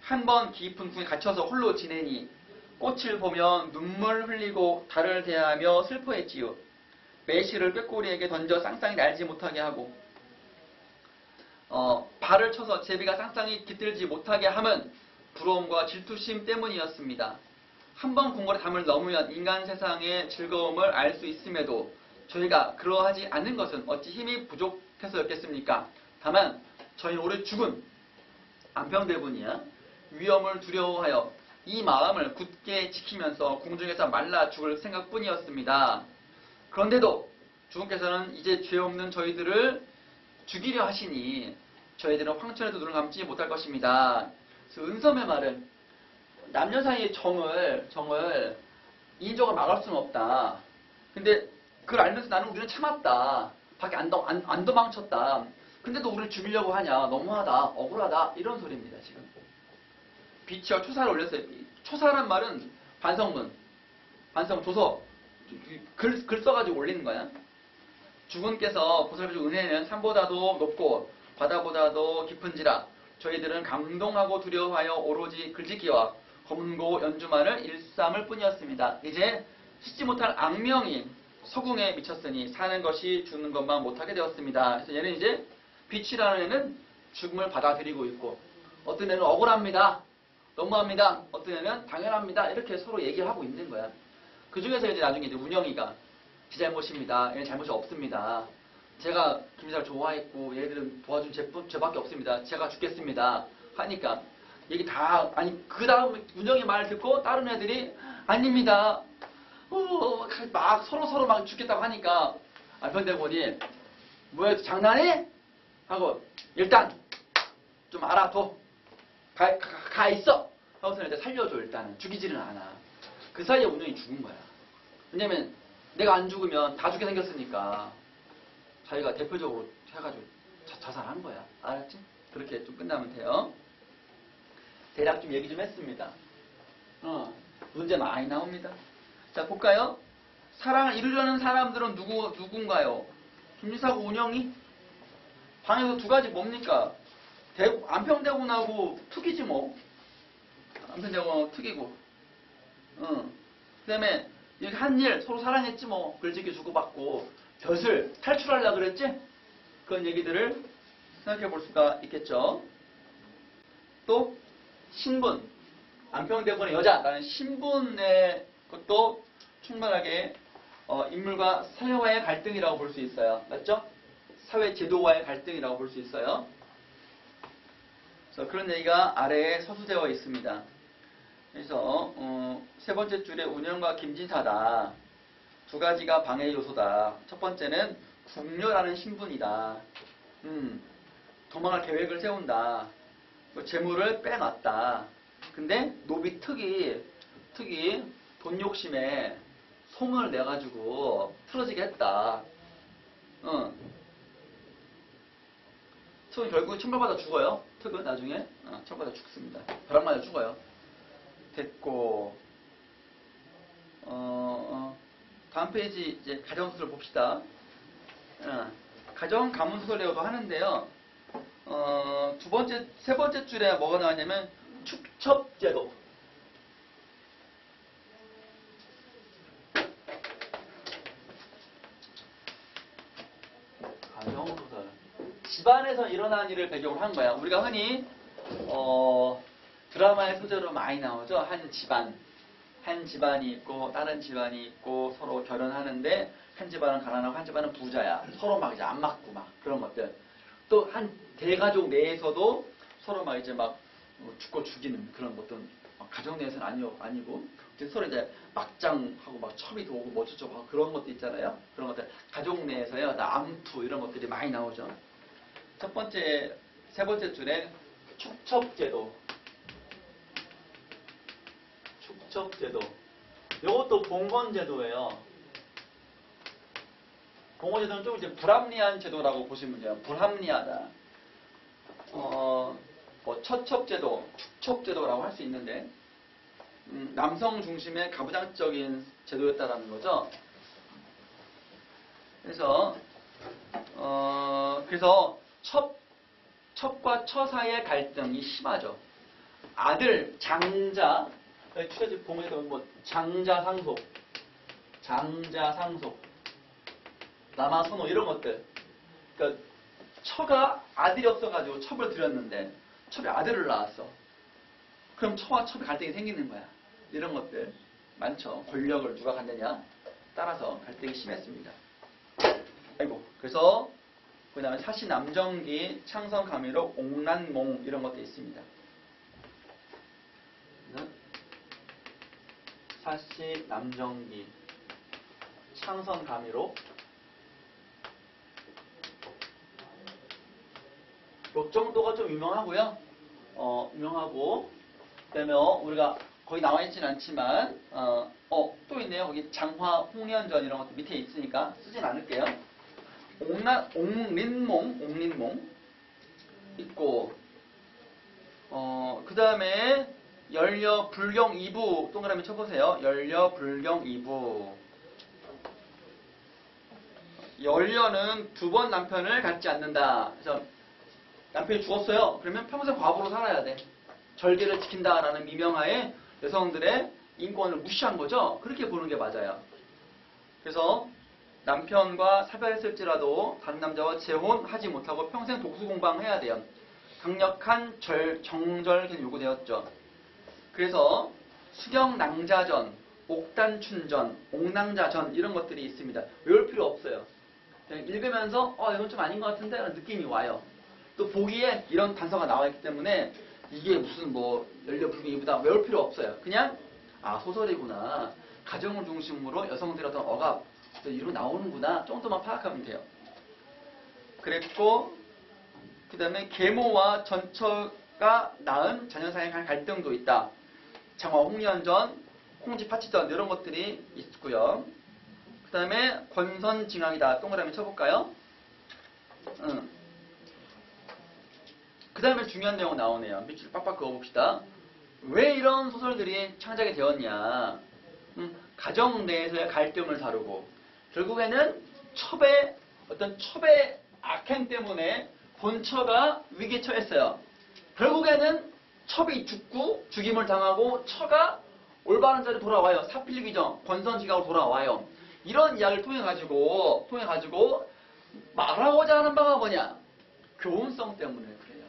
한번 깊은 궁에 갇혀서 홀로 지내니 꽃을 보면 눈물 흘리고 달을 대하며 슬퍼했지요. 매실을 꾀꼬리에게 던져 쌍쌍이 날지 못하게 하고 발을 쳐서 제비가 쌍쌍이 깃들지 못하게 함은 부러움과 질투심 때문이었습니다. 한번 궁궐의 담을 넘으면 인간 세상의 즐거움을 알 수 있음에도 저희가 그러하지 않는 것은 어찌 힘이 부족해서였겠습니까? 다만 저희 올해 죽은 안평대군이야 위험을 두려워하여 이 마음을 굳게 지키면서 궁중에서 말라 죽을 생각뿐이었습니다. 그런데도 주군께서는 이제 죄 없는 저희들을 죽이려 하시니 저희들은 황천에도 눈을 감지 못할 것입니다. 그래서 은섬의 말은 남녀 사이의 정을 인적을 막을 수는 없다. 근데 그걸 알면서 나는 우리는 참았다. 밖에 안 도망쳤다. 근데도 우리를 죽이려고 하냐. 너무하다. 억울하다. 이런 소리입니다. 지금. 비치와 초사를 올렸어요. 초사란 말은 반성문, 조서, 글 써가지고 올리는 거야. 주군께서 보살펴준 은혜는 산보다도 높고 바다보다도 깊은지라 저희들은 감동하고 두려워하여 오로지 글짓기와 검고 연주만을 일삼을 뿐이었습니다. 이제 씻지 못할 악명이 서궁에 미쳤으니 사는 것이 죽는 것만 못하게 되었습니다. 그래서 얘는 이제 빛이라는 애는 죽음을 받아들이고 있고 어떤 애는 억울합니다. 너무합니다. 어떤 애는 당연합니다. 이렇게 서로 얘기하고 있는 거야. 그 중에서 이제 나중에 이제 운영이가 제 잘못입니다. 얘는 잘못이 없습니다. 제가 김지사를 좋아했고 얘들은 도와준 죄밖에 없습니다. 제가 죽겠습니다. 하니까 얘기 다 그 다음 운영이 말 듣고 다른 애들이 아닙니다. 막 서로 막 죽겠다고 하니까 안평대군이 뭐야 장난해? 하고 일단 좀 알아둬. 가 있어. 하고서는 이제 살려줘. 일단은 죽이지는 않아. 그 사이에 운영이 죽은 거야. 왜냐면 내가 안 죽으면 다 죽게 생겼으니까 자기가 대표적으로 해가지고 자살한 거야. 알았지? 그렇게 좀 끝나면 돼요. 대략 좀 얘기 좀 했습니다. 문제 많이 나옵니다. 자, 볼까요? 사랑을 이루려는 사람들은 누군가요? 김유사하고 운영이? 방에서 두 가지 뭡니까? 안평대군하고 투기지 뭐. 안평대군하고 투기고. 그 다음에 이렇게 한 일 서로 사랑했지 뭐. 글짓기 주고받고 벼슬 탈출하려고 그랬지? 그런 얘기들을 생각해 볼 수가 있겠죠. 또 신분. 안평대군의 여자라는 신분의 것도 충분하게 인물과 사회와의 갈등이라고 볼 수 있어요. 맞죠? 사회 제도와의 갈등이라고 볼 수 있어요. 그래서 그런 얘기가 아래에 서술되어 있습니다. 그래서 세 번째 줄에 운영과 김진사다. 두 가지가 방해 요소다. 첫 번째는 궁녀라는 신분이다. 도망할 계획을 세운다. 재물을 빼놨다. 근데 노비 특이 돈 욕심에 소문을 내가지고 틀어지게 했다. 특은 결국 천벌받아 죽어요. 특은 나중에 천벌받아 죽습니다. 벼락 맞아 죽어요. 됐고 다음 페이지 이제 가정소설 봅시다. 가정 가문소설이라고도 하는데요. 세 번째 줄에 뭐가 나왔냐면 축첩제도. 가정소설. 집안에서 일어난 일을 배경으로 한 거야. 우리가 흔히 드라마의 소재로 많이 나오죠. 한 집안이 있고 다른 집안이 있고 서로 결혼하는데 한 집안은 가난하고 한 집안은 부자야. 서로 막 이제 안 맞고 막 그런 것들. 또 한 대가족 내에서도 서로 막 이제 막 죽고 죽이는 그런 것들. 가정 내에서는 아니고 서로 이제 막장하고 막 첩이 도고 뭐 저쩌고 하고 그런 것도 있잖아요. 그런 것들 가족 내에서요. 암투 이런 것들이 많이 나오죠. 세 번째 줄에 축첩제도. 이것도 봉건제도예요. 봉건제도는 좀 이제 불합리한 제도라고 보시면 돼요. 불합리하다. 뭐 처첩제도, 축첩제도라고 할 수 있는데 남성 중심의 가부장적인 제도였다라는 거죠. 그래서 첩과 처 사이의 갈등이 심하죠. 아들 장자 추가집 보면 뭐 장자상속, 남아선호 이런 것들. 그러니까 처가 아들이 없어가지고 첩을 들였는데 첩이 아들을 낳았어. 그럼 처와 첩이 갈등이 생기는 거야. 이런 것들 많죠. 권력을 누가 갖느냐 따라서 갈등이 심했습니다. 그래서 그 다음에 사시 남정기, 창선 가미록, 옥란몽 이런 것도 있습니다. 사시 남정기, 창선 가미록. 요 정도가 좀 유명하고요. 유명하고 그다음에 우리가 거기 나와 있지는 않지만 또 있네요. 거기 장화, 홍련전 이런 것도 밑에 있으니까 쓰진 않을게요. 옥린몽 있고 그 다음에 열려 불경 2부 동그라미 쳐보세요. 열려 불경 2부. 열려는 두 번 남편을 갖지 않는다. 그래서 남편이 죽었어요. 그러면 평생 과부로 살아야 돼. 절개를 지킨다라는 미명하에 여성들의 인권을 무시한 거죠. 그렇게 보는 게 맞아요. 그래서 남편과 사별했을지라도 다른 남자와 재혼하지 못하고 평생 독수공방해야 돼요. 강력한 정절개는 요구되었죠. 그래서 수경낭자전, 옥단춘전, 옥낭자전 이런 것들이 있습니다. 외울 필요 없어요. 그냥 읽으면서 이건 좀 아닌 것 같은데 라는 느낌이 와요. 또 보기에 이런 단서가 나와 있기 때문에 이게 무슨 뭐 열려불기보다 외울 필요 없어요. 그냥 소설이구나. 가정을 중심으로 여성들의 어떤 억압 이런 나오는구나 정도만 파악하면 돼요. 그랬고 그 다음에 계모와 전처가 낳은 자녀 사이의 갈등도 있다. 장화 홍련전, 홍지 파치전 이런 것들이 있고요. 그 다음에 권선징악이다. 동그라미 쳐볼까요? 그 다음에 중요한 내용 나오네요. 밑줄 빡빡 그어봅시다. 왜 이런 소설들이 창작이 되었냐. 가정 내에서의 갈등을 다루고 결국에는 첩의 악행 때문에 본처가 위기에 처했어요. 결국에는 첩이 죽임을 당하고 처가 올바른 자리로 돌아와요. 사필귀정, 권선지각으로 돌아와요. 이런 이야기를 통해 가지고 말하고자 하는 바가 뭐냐? 교훈성 때문에 그래요.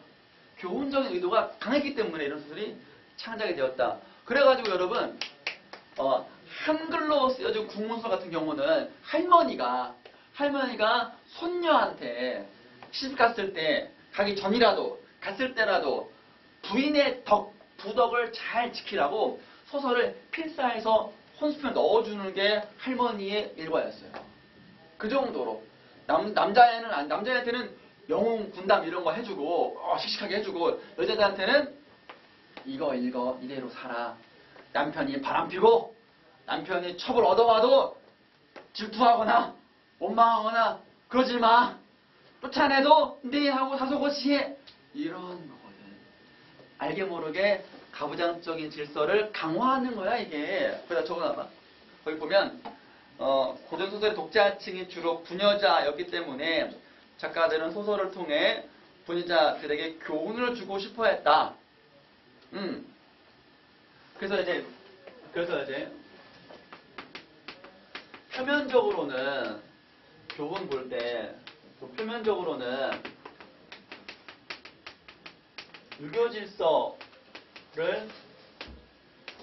교훈적인 의도가 강했기 때문에 이런 소설이 창작이 되었다. 그래가지고 여러분 한글로 쓰여진 국문서 같은 경우는 할머니가 손녀한테 시집 갔을 때 가기 전이라도 갔을 때라도 부인의 부덕을 잘 지키라고 소설을 필사해서 혼수편에 넣어주는 게 할머니의 일과였어요. 그 정도로 남자애한테는 영웅 군담 이런 거 해주고 씩씩하게 해주고 여자들한테는 이거 이대로 살아. 남편이 바람피고 남편이 첩을 얻어와도 질투하거나 원망하거나 그러지 마. 쫓아내도 네 하고 사소고시해. 이런 거거든. 알게 모르게 가부장적인 질서를 강화하는 거야 이게. 거기다 적어놔봐. 거기 보면 고전소설의 독자층이 주로 부녀자였기 때문에 작가들은 소설을 통해 부녀자들에게 교훈을 주고 싶어 했다. 그래서 이제 표면적으로는 교훈 볼 때 표면적으로는 유교 질서를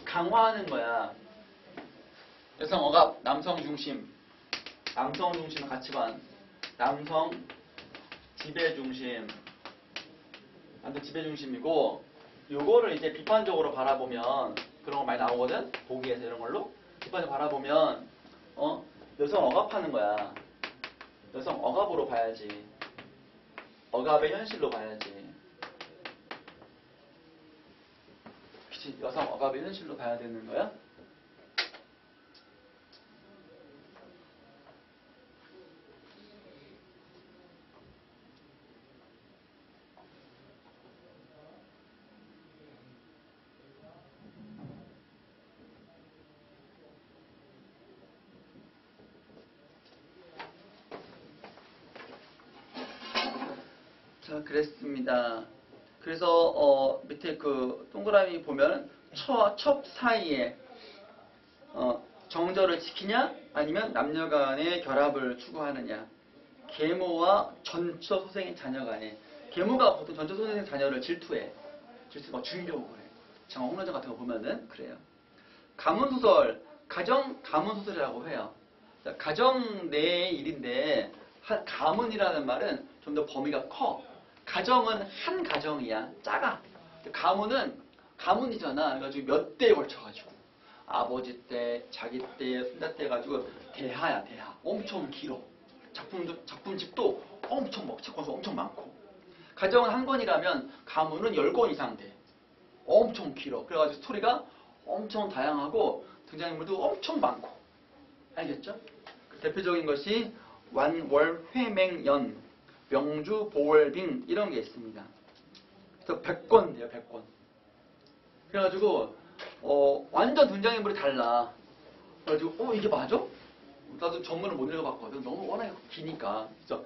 강화하는 거야. 여성 억압, 남성 중심 가치관, 남성 지배 중심이고 요거를 이제 비판적으로 바라보면 그런 거 많이 나오거든. 보기에서 이런 걸로 비판적으로 바라보면 여성 억압하는 거야. 여성 억압으로 봐야지. 억압의 현실로 봐야지. 그치? 여성 억압의 현실로 봐야 되는 거야? 자, 그랬습니다. 그래서 밑에 그 동그라미 보면 처와 첩 사이에 정절을 지키냐 아니면 남녀간의 결합을 추구하느냐. 계모와 전처 소생의 자녀 간에 계모가 보통 전처 소생의 자녀를 질투해. 질투가 죽이려고 그래. 장화 홍련전 같은 거 보면은 그래요. 가문소설, 가정 가문소설이라고 해요. 가정 내의 일인데 가문이라는 말은 좀 더 범위가 커. 가정은 한 가정이야. 작아. 가문은 가문이잖아. 그래가지고 몇 대에 걸쳐가지고 아버지 때, 자기 때, 손자 때 해가지고 대하야 대하. 엄청 길어. 작품집도 엄청 책권수 엄청 많고. 가정은 한 권이라면 가문은 10권 이상 돼. 엄청 길어. 그래가지고 스토리가 엄청 다양하고 등장인물도 엄청 많고. 알겠죠? 그 대표적인 것이 완월회맹연, 명주 보월빙 이런 게 있습니다. 그래서 100권 돼요. 100권. 그래가지고 완전 등장인물이 달라. 그래가지고 이게 맞아? 나도 전문을 못 읽어봤거든. 너무 워낙에 기니까. 그래서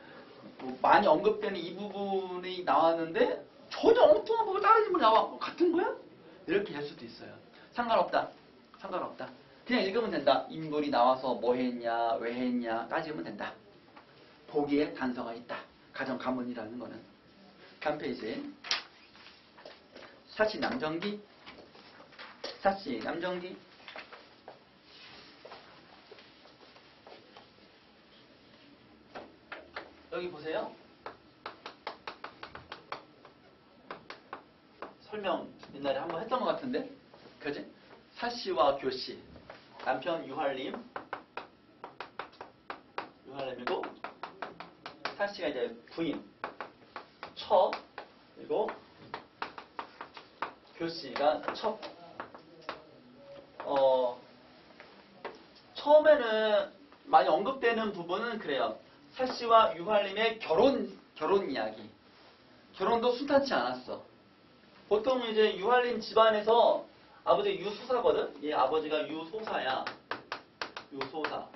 많이 언급되는 이 부분이 나왔는데 전혀 엉뚱한 부분 다른 인물이 나와. 같은 거야? 이렇게 될 수도 있어요. 상관없다. 그냥 읽으면 된다. 인물이 나와서 뭐 했냐, 왜 했냐 따지면 된다. 보기에 단서가 있다. 가정 가문이라는 거는. 다음 페이지. 사시 남정기. 여기 보세요. 설명 옛날에 한번 했던 것 같은데, 그지? 사씨와 교씨. 남편 유할림이고 사씨가 이제 부인 처, 그리고 교씨가 첩. 처음에는 많이 언급되는 부분은 그래요. 사씨와 유할림의 결혼 이야기. 결혼도 순탄치 않았어. 보통 이제 유할림 집안에서 아버지 유소사거든. 얘 아버지가 유소사야. 유소사.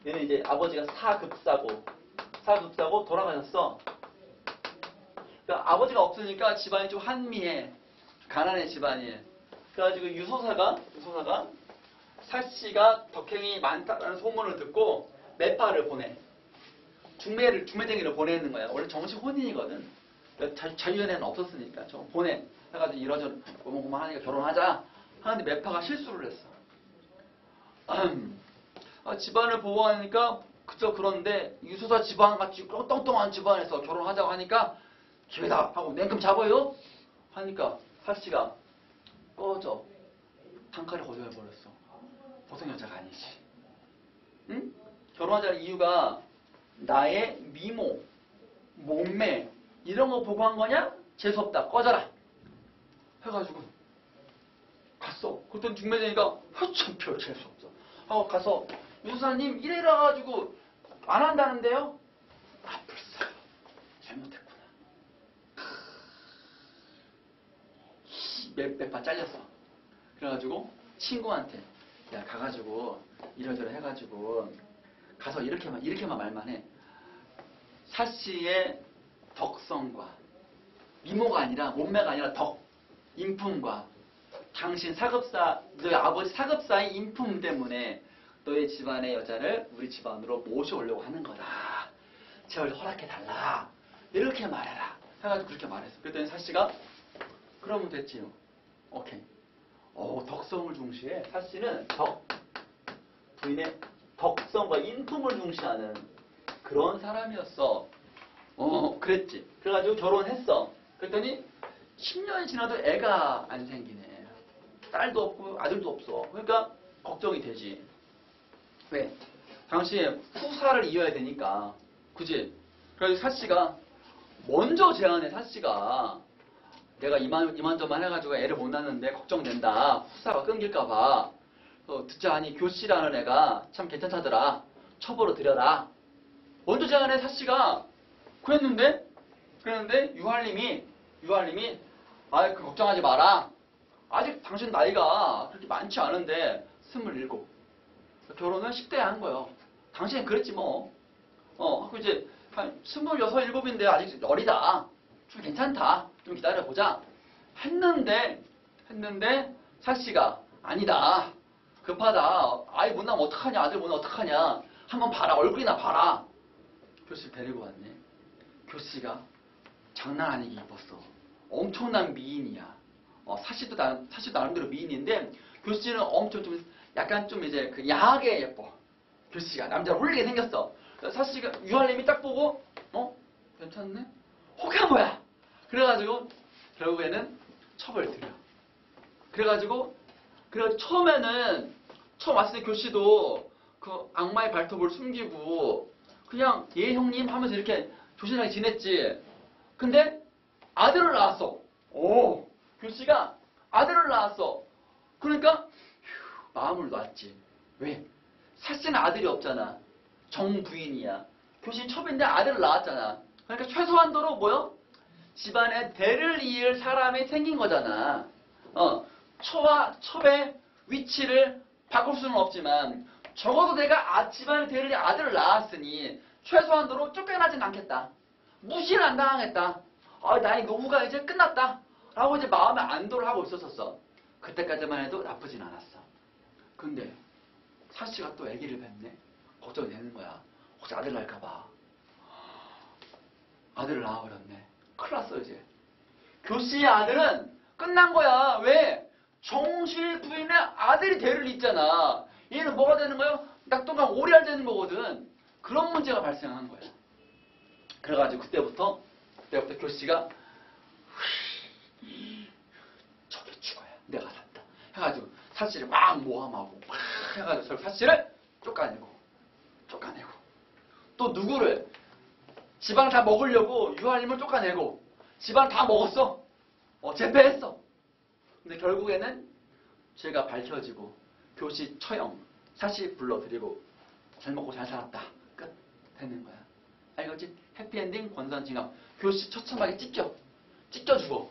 얘는 이제 아버지가 사급사고 돌아가셨어. 그러니까 아버지가 없으니까 집안이 좀 한미해. 가난해 집안이. 그래가지고 유소사가 사씨가 덕행이 많다라는 소문을 듣고 매파를 보내. 중매쟁이를 보내는 거야. 원래 정식 혼인이거든. 자유연애는 없었으니까 좀 보내. 해가지고 이러저러 고만고만 하니까 결혼하자. 하는데 매파가 실수를 했어. 집안을 보호하니까 그저 그런데 유소사 집안같이 똥똥한 집안에서 결혼하자고 하니까 기회다 하고 냉큼 잡아요. 하니까 사씨가 꺼져. 단칼에 거절해버렸어. 보통 여자가 아니지. 응? 결혼하자는 이유가 나의 미모, 몸매 이런 거 보고 한 거냐? 재수없다. 꺼져라. 해가지고 갔어. 그랬더니 중매쟁이가 참 별 재수없어. 하고 가서 유사님 이래라 가지고 안 한다는데요? 아 불쌍해. 잘못했구나. 몇 번 잘렸어. 그래가지고 친구한테 야 가가지고 이러저러 해가지고 가서 이렇게만 말만 해. 사씨의 덕성과 미모가 아니라 몸매가 아니라 인품과 당신 너희 아버지 사급사의 인품 때문에 너의 집안의 여자를 우리 집안으로 모셔오려고 하는 거다. 제발 허락해달라. 이렇게 말해라. 해가지고 그렇게 말했어. 그랬더니 사씨가 그러면 됐지요. 오케이. 덕성을 중시해. 사씨는 부인의 덕성과 인품을 중시하는 그런 사람이었어. 그랬지. 그래가지고 결혼했어. 그랬더니 10년이 지나도 애가 안 생기네. 딸도 없고 아들도 없어. 그러니까 걱정이 되지. 왜? 당시에 후사를 이어야 되니까. 그지? 그래서 사씨가 먼저 제안해. 사씨가 내가 이만저만 해가지고 애를 못 낳는데 걱정된다. 후사가 끊길까봐. 듣자 하니 교씨라는 애가 참 괜찮다더라. 첩으로 들여라. 먼저 제안해 사씨가. 그랬는데 유할님이 그 걱정하지 마라. 아직 당신 나이가 그렇게 많지 않은데 27. 결혼은 10대에 한 거예요. 당신은 그랬지 뭐. 그 이제 한 26, 7인데 아직 어리다. 좀 괜찮다. 좀 기다려보자. 했는데 사씨가 아니다. 급하다. 아이 못 나면 어떡하냐. 아들 못 나면 어떡하냐. 한번 봐라. 얼굴이나 봐라. 교씨를 데리고 왔네. 교씨가 장난 아니게 이뻤어. 엄청난 미인이야. 사씨도 나름대로 미인인데 교씨는 엄청 좀 약간 좀 이제 그 야하게 예뻐. 교씨가 남자를 홀리게 생겼어. 사씨가 유할님이 딱 보고 괜찮네? 혹한 거야. 그래가지고 결국에는 첩을 들여. 그래가지고 처음 왔을 때 교씨도 그 악마의 발톱을 숨기고 그냥 예 형님 하면서 이렇게 조신하게 지냈지. 근데 아들을 낳았어. 교씨가 아들을 낳았어. 그러니까 마음을 놨지. 왜? 사씨는 아들이 없잖아. 정부인이야. 교씨 첩인데 아들을 낳았잖아. 그러니까 최소한도로 뭐요? 집안에 대를 이을 사람이 생긴 거잖아. 처와 첩의 위치를 바꿀 수는 없지만 적어도 내가 집안에 대를 이을 아들을 낳았으니 최소한도로 쫓겨나진 않겠다. 무시를 안 당하겠다. 나의 노후가 이제 끝났다. 라고 이제 마음에 안도를 하고 있었었어. 그때까지만 해도 나쁘진 않았어. 근데 사씨가 또 아기를 뵙네. 걱정이 되는 거야. 혹시 아들 낳을까봐. 아들을 낳아버렸네. 큰일 났어 이제. 교씨의 아들은 끝난 거야. 왜? 정실 부인의 아들이 대를 잇잖아. 얘는 뭐가 되는 거야? 낙동강 오리알 되는 거거든. 그런 문제가 발생한 거야. 그래가지고 그때부터 교씨가 저게 죽어야 내가 산다 해가지고 사씨를 막 모함하고 막 해가지고 사씨를 쫓아내고 또 누구를 집안 다 먹으려고 유할님을 쫓아내고 집안 다 먹었어. 재패했어. 근데 결국에는 죄가 밝혀지고 교씨 처형 사씨 불러들이고 잘 먹고 잘 살았다. 끝. 되는 거야. 알겠지? 해피엔딩 권선징악. 교씨 처참하게 찢겨 죽어.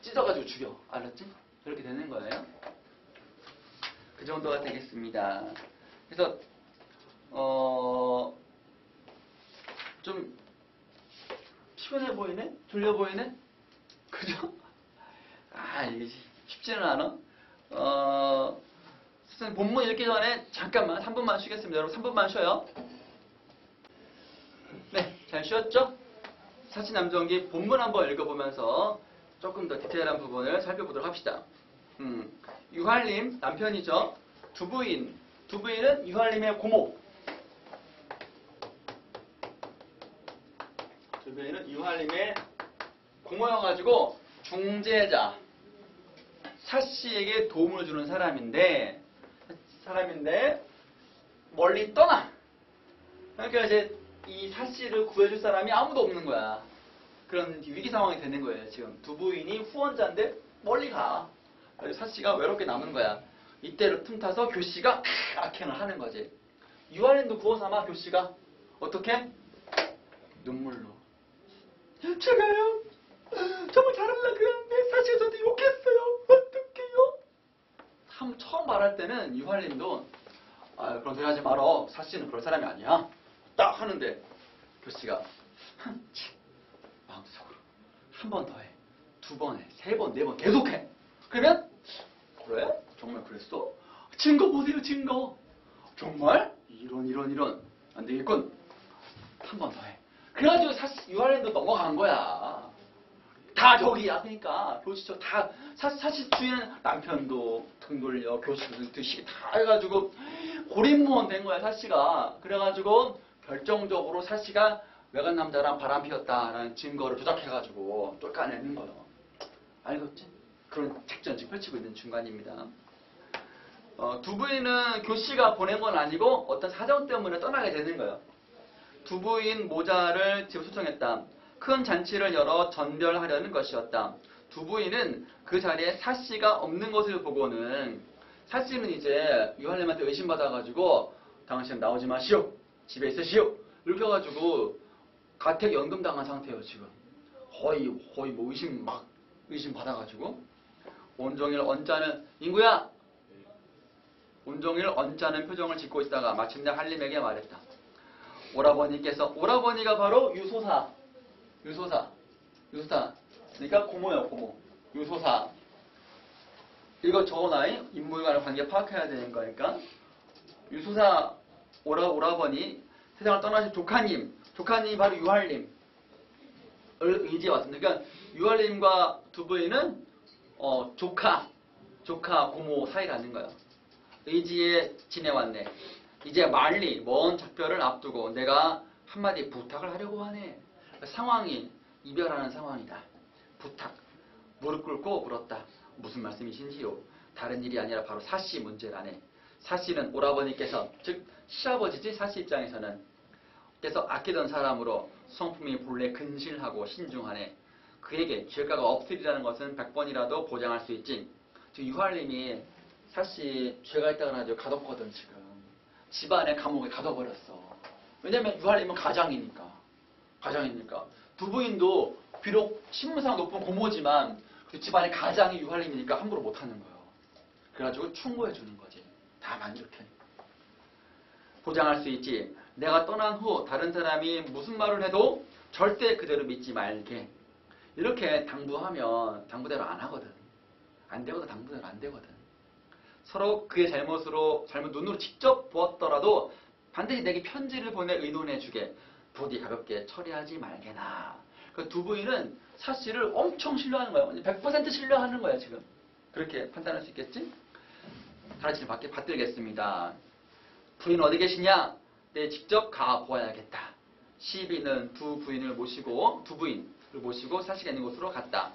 찢어가지고 죽여. 알았지? 그렇게 되는 거예요. 그 정도가 되겠습니다. 그래서 좀 피곤해 보이네? 졸려 보이네? 그죠? 이게 쉽지는 않아. 선생님 본문 읽기 전에 잠깐만 3분만 쉬겠습니다. 여러분 3분만 쉬어요. 네, 잘 쉬었죠? 사치남정기 본문 한번 읽어보면서 조금 더 디테일한 부분을 살펴보도록 합시다. 유할림 남편이죠. 두부인은 유할림의 고모. 두부인은 유할림의 고모여가지고 중재자, 사씨에게 도움을 주는 사람인데 멀리 떠나. 그러니까 이제 이 사씨를 구해줄 사람이 아무도 없는 거야. 그런 위기 상황이 되는 거예요. 지금 두부인이 후원자인데 멀리 가. 그래서 사씨가 외롭게 남은 거야. 이때를 틈타서 교씨가 악행을 하는 거지. 유할림도 구워삼아 교씨가 어떻게? 눈물로. 제가요 정말 잘하려고 그랬는데 사실 저한테 욕했어요. 어떡해요? 처음 말할 때는 유할림도 그런 소리 하지 말어. 사씨는 그럴 사람이 아니야. 딱 하는데 교씨가 마음속으로 한 번 더 해. 2번 해. 3번, 4번 계속해. 그러면 그래? 정말 그랬어? 증거 보세요. 증거. 정말? 이런 안 되겠군. 한 번 더 해. 그래가지고 유할림도 넘어간 거야. 다 저기야. 그러니까 교시죠. 다 사실 주인은 남편도 등 돌려 교수도 드시기 다 해가지고 고립무원 된 거야. 사씨가. 그래가지고 결정적으로 사씨가 외간 남자랑 바람 피웠다라는 증거를 조작해가지고 쫓아내는 거예요. 알겠지? 그런 작전 지금 펼치고 있는 중간입니다. 두부인은 교씨가 보낸 건 아니고 어떤 사정 때문에 떠나게 되는 거예요. 두부인 모자를 집에 초청했다. 큰 잔치를 열어 전별하려는 것이었다. 두부인은 그 자리에 사씨가 없는 것을 보고는 사씨는 이제 유할림한테 의심받아가지고 당신 나오지 마시오. 집에 있으시오. 이렇게 해가지고 가택 연금당한 상태예요. 지금 거의 뭐 의심 받아가지고 온종일 언짢은 인구야. 온종일 언짢은 표정을 짓고 있다가 마침내 할림에게 말했다. 오라버니가 바로 유소사. 그러니까 고모예요. 고모. 유소사. 이거 적어놔요. 인물과의 관계 파악해야 되는 거니까. 유소사 오라버니 세상을 떠나신 조카님이 바로 유할림을 의지해 왔습니다. 그러니까 유할림과 두부인은 조카 고모 사이라는 거예요. 의지에 지내왔네. 이제 먼 작별을 앞두고 내가 한마디 부탁을 하려고 하네. 상황이 이별하는 상황이다. 부탁. 무릎 꿇고 물었다. 무슨 말씀이신지요? 다른 일이 아니라 바로 사씨 문제라네. 사씨는 오라버니께서, 즉 시아버지지 사씨 입장에서는 께서 아끼던 사람으로 성품이 본래 근실하고 신중하네. 그에게 죄가가 없으리라는 것은 100번이라도 보장할 수 있지. 즉 유할림이 사씨 죄가 있다고 하죠. 가뒀거든 지금. 집안에 감옥에 가둬버렸어. 왜냐면 유할림은 가장이니까. 두부인도 비록 신분상 높은 고모지만 그 집안의 가장이 유할림이니까 함부로 못하는 거예요. 그래가지고 충고해주는 거지. 다 만족해. 보장할 수 있지. 내가 떠난 후 다른 사람이 무슨 말을 해도 절대 그대로 믿지 말게. 이렇게 당부하면 당부대로 안 하거든. 안 되거든. 당부대로 안 되거든. 서로 그의 잘못 눈으로 직접 보았더라도 반드시 내게 편지를 보내 의논해주게. 부디 가볍게 처리하지 말게나. 그 두 부인은 사씨를 엄청 신뢰하는 거예요. 100% 신뢰하는 거야 지금. 그렇게 판단할 수 있겠지? 가르침을 받들겠습니다. 부인 어디 계시냐? 네, 직접 가보아야겠다. 시비는 두 부인을 모시고 사씨가 있는 곳으로 갔다.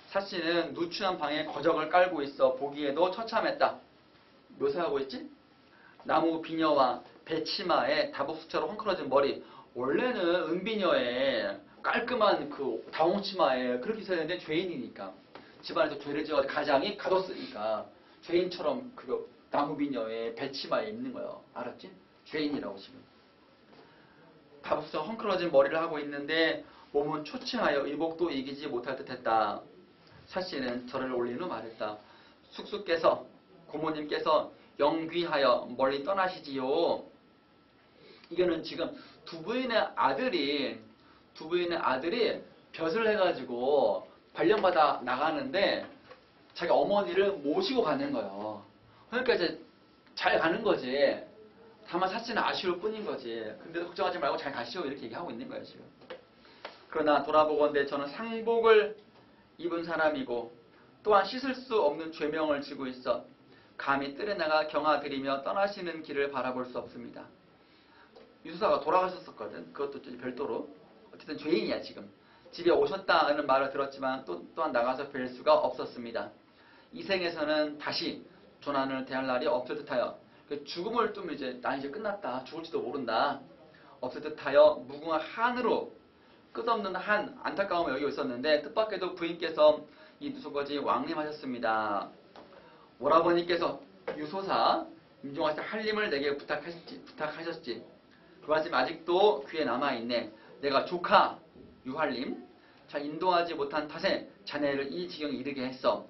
사씨는 누추한 방에 거적을 깔고 있어 보기에도 처참했다. 묘사하고 있지? 나무 비녀와 배치마에 다복수처럼 헝클어진 머리. 원래는 은비녀에 깔끔한 그 다홍치마에 그렇게 있어야 되는데 죄인이니까. 집안에서 죄를 지어가지고 가장이 가뒀으니까 죄인처럼 그 나무 비녀에 배치마에 입는 거예요. 알았지? 죄인이라고 지금. 다복수처럼 헝클어진 머리를 하고 있는데 몸은 초췌하여 의복도 이기지 못할 듯했다. 사씨는 절을 올린 후 말했다. 숙수께서 고모님께서 영귀하여 멀리 떠나시지요. 이거는 지금 두 부인의 아들이 벼슬을 해가지고 발령받아 나가는데 자기 어머니를 모시고 가는 거예요. 그러니까 이제 잘 가는 거지. 다만 사실은 아쉬울 뿐인 거지. 근데 걱정하지 말고 잘 가시오 이렇게 얘기하고 있는 거예요 지금. 그러나 돌아보건대 저는 상복을 입은 사람이고 또한 씻을 수 없는 죄명을 지고 있어 감히 뜰에 나가 경하드리며 떠나시는 길을 바라볼 수 없습니다. 유수사가 돌아가셨었거든. 그것도 별도로. 어쨌든 죄인이야 지금. 집에 오셨다는 말을 들었지만 또한 나가서 뵐 수가 없었습니다. 이 생에서는 다시 조난을 대할 날이 없을 듯하여 죽음을 좀 이제 난 이제 끝났다. 죽을지도 모른다. 없을 듯하여 무궁한 한으로 끝없는 한 안타까움을 여기고 있었는데 뜻밖에도 부인께서 이 누수거지 왕림하셨습니다. 오라버니께서 유소사 임종하실 한림을 내게 부탁하셨지. 그 말씀이 아직도 귀에 남아있네. 내가 조카 유한림 잘 인도하지 못한 탓에 자네를 이 지경에 이르게 했어.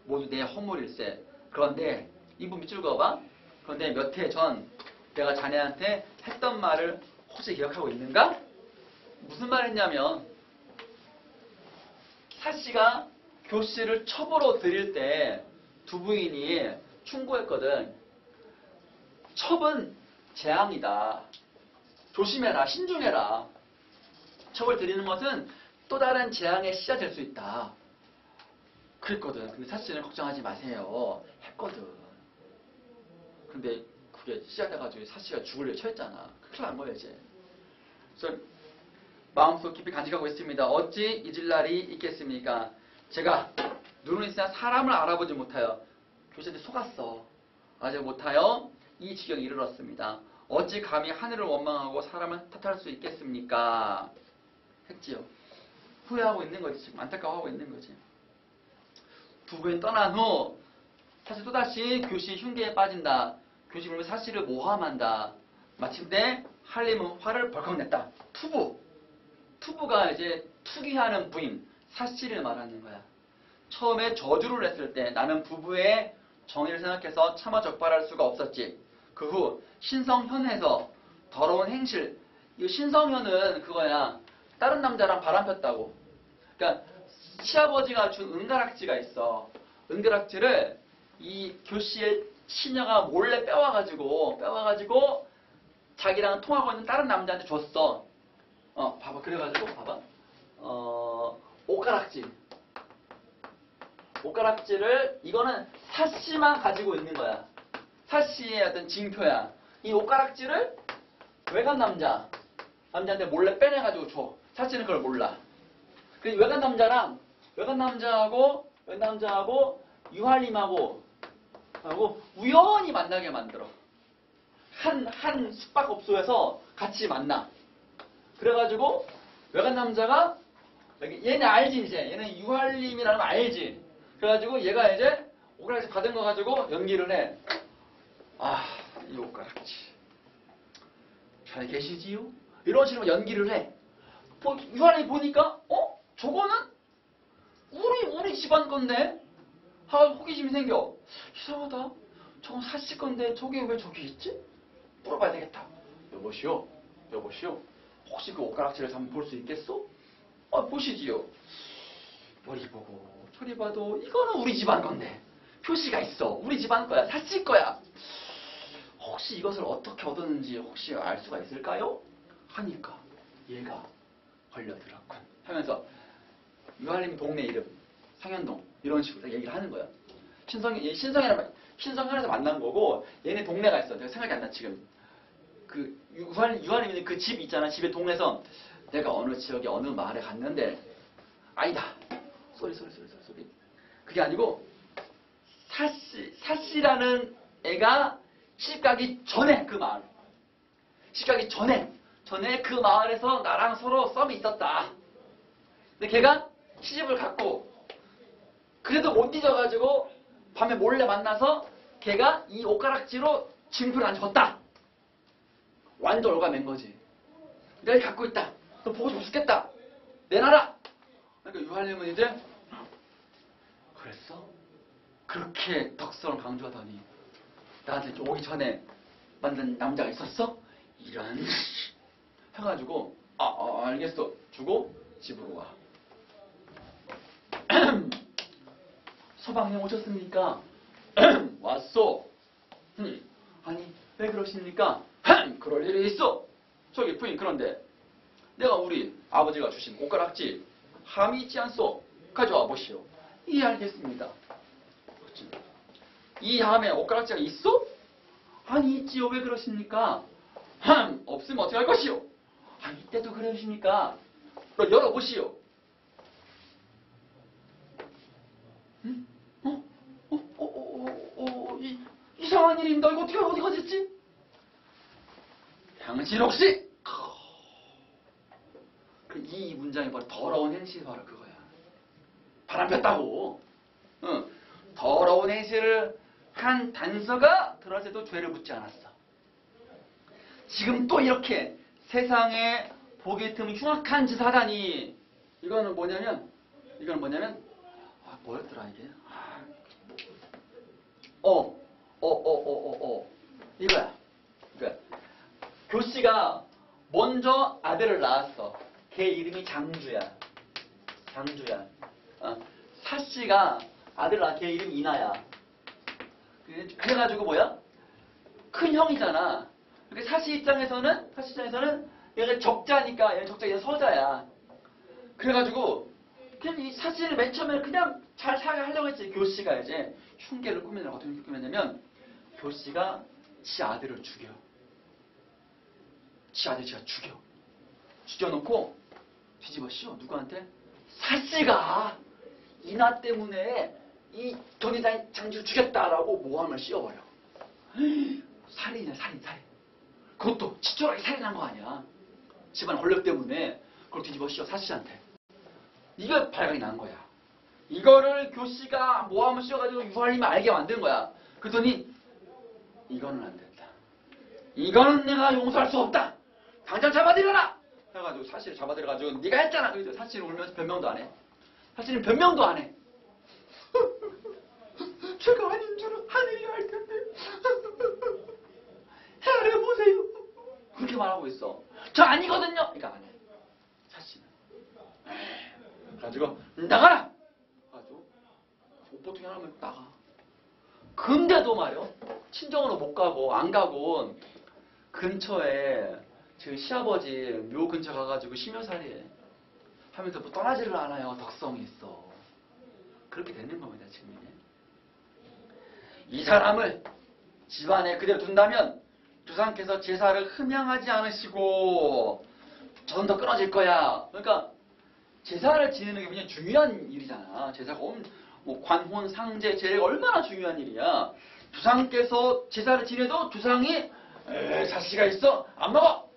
모두 내 허물일세. 그런데 이분 밑줄 그어봐. 그런데 몇 해 전 내가 자네한테 했던 말을 혹시 기억하고 있는가? 무슨 말 했냐면 사씨가 교씨를 첩으로 드릴 때 두 부인이 충고했거든. 첩은 재앙이다. 조심해라. 신중해라. 첩을 드리는 것은 또 다른 재앙의 씨가 될 수 있다. 그랬거든. 근데 사씨는 걱정하지 마세요. 했거든. 근데 그게 씨가 돼가지고 사씨가 죽으려 쳐했잖아. 큰일 난 거야 이제. 그래서 마음속 깊이 간직하고 있습니다. 어찌 잊을 날이 있겠습니까? 제가 눈은 있으나 사람을 알아보지 못하여 교시한테 속았어. 아직 못하여 이 지경에 이르렀습니다. 어찌 감히 하늘을 원망하고 사람을 탓할 수 있겠습니까? 했지요. 후회하고 있는 거지. 지금 안타까워하고 있는 거지. 두 부인 떠난 후 사실 또다시 교시 흉계에 빠진다. 교시 보면 사실을 모함한다. 마침내 한림은 화를 벌컥 냈다. 투부가 이제 투기하는 부인 사씨를 말하는 거야. 처음에 저주를 했을 때 나는 부부의 정의를 생각해서 차마 적발할 수가 없었지. 그 후 신성현에서 더러운 행실. 이 신성현은 그거야. 다른 남자랑 바람 폈다고. 그러니까 시아버지가 준 은가락지가 있어. 은가락지를 이 교씨의 시녀가 몰래 빼와가지고 자기랑 통하고 있는 다른 남자한테 줬어. 봐봐. 그래가지고 봐봐. 옷가락지를 이거는 사씨만 가지고 있는 거야. 사씨의 어떤 징표야. 이 옷가락지를 외간 남자한테 몰래 빼내가지고 줘. 사씨는 그걸 몰라. 그래서 외간 남자하고 유한림하고 우연히 만나게 만들어. 한 숙박업소에서 같이 만나. 그래가지고 외간 남자가 얘네 알지 이제. 얘는 유한림이라는 거 알지. 그래가지고 얘가 이제 옷가락지 받은 거 가지고 연기를 해. 이 옷가락지 잘 계시지요? 이런 식으로 연기를 해. 유한림이 보니까 저거는 우리 집안 건데? 하고 호기심이 생겨. 이상하다. 저건 사씨 건데 저게 왜 저기 있지? 물어봐야 되겠다. 여보시오. 혹시 그 옷가락지를 한번 볼 수 있겠소? 보시지요. 머리 보고 저리 봐도 이거는 우리 집안 건데. 표시가 있어. 우리 집안 거야. 사씨 거야. 혹시 이것을 어떻게 얻었는지 혹시 알 수가 있을까요? 하니까 얘가 걸려들었군 하면서 유한림 동네 이름 상현동 이런 식으로 얘기를 하는 거야. 신성현에서 만난 거고 얘네 동네가 있어. 내가 생각이 안 나 지금. 그 유한림이 그 집 있잖아. 집에 동네에서 내가 어느 지역에 어느 마을에 갔는데 아니다. 소리. 그게 아니고 사씨라는 애가 시집가기 전에 그 마을. 시집가기 전에 그 마을에서 나랑 서로 썸이 있었다. 근데 걔가 시집을 갔고 그래도 못 잊어가지고 밤에 몰래 만나서 걔가 이 옷가락지로 징표를 안 줬다. 완전 올가맨 거지. 내가 갖고 있다. 너 보고 싶어 죽겠다. 내놔라. 그러니까 유한림은 이제 그랬어? 그렇게 덕성을 강조하더니 나한테 오기 전에 만든 남자가 있었어? 이런 해가지고 알겠어 주고 집으로 와. 서방님 오셨습니까? 왔어. 아니 왜 그러십니까? 그럴 일이 있어. 저기 부인 그런데 내가 우리 아버지가 주신 옷가락지 함이 있지 않소? 가져와 보시오. 예 알겠습니다. 이 함에 옷가락지가 있어? 아니 있지요. 왜 그러십니까? 없으면 어떻게 할 것이오? 이때도 그러십니까? 그럼 열어보시오. 이상한 일입니다. 이거 어디 가졌지? 당신 혹시 이 문장이 바로 더러운 행실이 바로 그거야. 바람 폈다고. 더러운 행실을 한 단서가 들어서도 죄를 묻지 않았어. 지금 또 이렇게 세상에 보기 틈 흉악한 짓 하다니. 이거는 뭐냐면 뭐였더라 이게? 이거야. 그러니까 교씨가 먼저 아들을 낳았어. 걔 이름이 장주야. 사씨가 아들을 낳아. 걔 이름이 이나야. 그래가지고 뭐야? 큰 형이잖아. 사씨 입장에서는 얘가 적자니까 얘는 적자, 얘는 서자야. 그래가지고 그냥 이 사씨를 맨 처음에 그냥 잘 살게 하려고 했지. 교씨가 이제 흉계를 꾸미느라고 어떻게 꾸몄냐면 교씨가 지 아들을 죽여. 지 아들 지가 죽여놓고 뒤집어 씌워. 누구한테? 사씨가 이나 때문에 이 경리단 장주를 죽였다라고 모함을 씌워버려. 살인이야 살인. 그것도 치졸하게 살인한 거 아니야. 집안 권력 때문에 그걸 뒤집어 씌워 사씨한테. 이거 발각이 난 거야. 이거를 교씨가 모함을 씌워가지고 유할림이 알게 만든 거야. 그랬더니 이거는 안 된다. 이거는 내가 용서할 수 없다. 당장 잡아들여라. 해가지고 사씨를 잡아들여가지고 네가 했잖아. 그래서 사씨는 울면서 변명도 안 해. 사씨는 변명도 안 해. 제가 아닌 줄은 하늘이 알 텐데. 해보세요. 그렇게 말하고 있어. 저 아니거든요. 그러니까 안 해. 사씨는. 그래가지고 나가라. 아주 보통이 하나면 나가. 근데도 말이야. 친정으로 못 가고 안 가고 근처에 제 시아버지 묘 근처 가가지고 심여살이 하면서 뭐 떠나지를 않아요. 덕성이 있어. 그렇게 되는 겁니다. 지금 이 사람을 집안에 그대로 둔다면 조상께서 제사를 흠양하지 않으시고 전도 끊어질 거야. 그러니까 제사를 지내는 게 굉장히 중요한 일이잖아. 제사가 뭐 관혼, 상제, 제례가 얼마나 중요한 일이야. 조상께서 제사를 지내도 조상이 자식이가 있어 안 먹어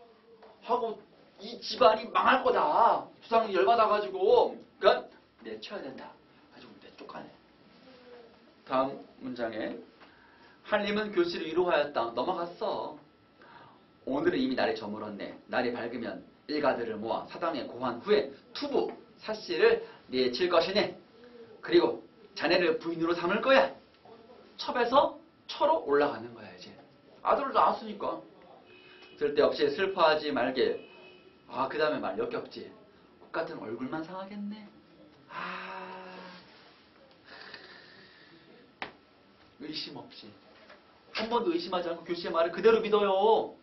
하고 이 집안이 망할 거다. 조상이 열받아가지고 그러니까 내쳐야 된다. 아주 내쫓아내. 다음 문장에 한림은 교씨를 위로하였다. 넘어갔어. 오늘은 이미 날이 저물었네. 날이 밝으면 일가들을 모아 사당에 고한 후에 투부 사씨를 내칠 것이네. 그리고 자네를 부인으로 삼을 거야. 첩에서 처로 올라가는 거야 이제. 아들을 낳았으니까. 쓸데없이 슬퍼하지 말게. 그 다음에 말 역겹지. 꽃같은 얼굴만 상하겠네. 의심 없이. 한 번도 의심하지 않고 교씨의 말을 그대로 믿어요.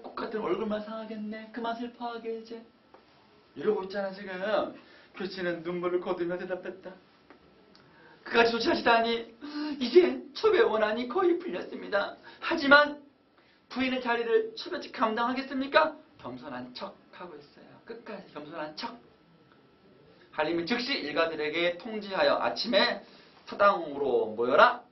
꽃같은 얼굴만 상하겠네. 그만 슬퍼하게 이제. 이러고 있잖아 지금. 교씨는 눈물을 거두며 대답했다. 그같이 조치하시다니 이제 첩의 원한이 거의 풀렸습니다. 하지만 부인의 자리를 첩같이 감당하겠습니까? 겸손한 척 하고 있어요. 끝까지 겸손한 척. 한림은 즉시 일가들에게 통지하여 아침에 사당으로 모여라.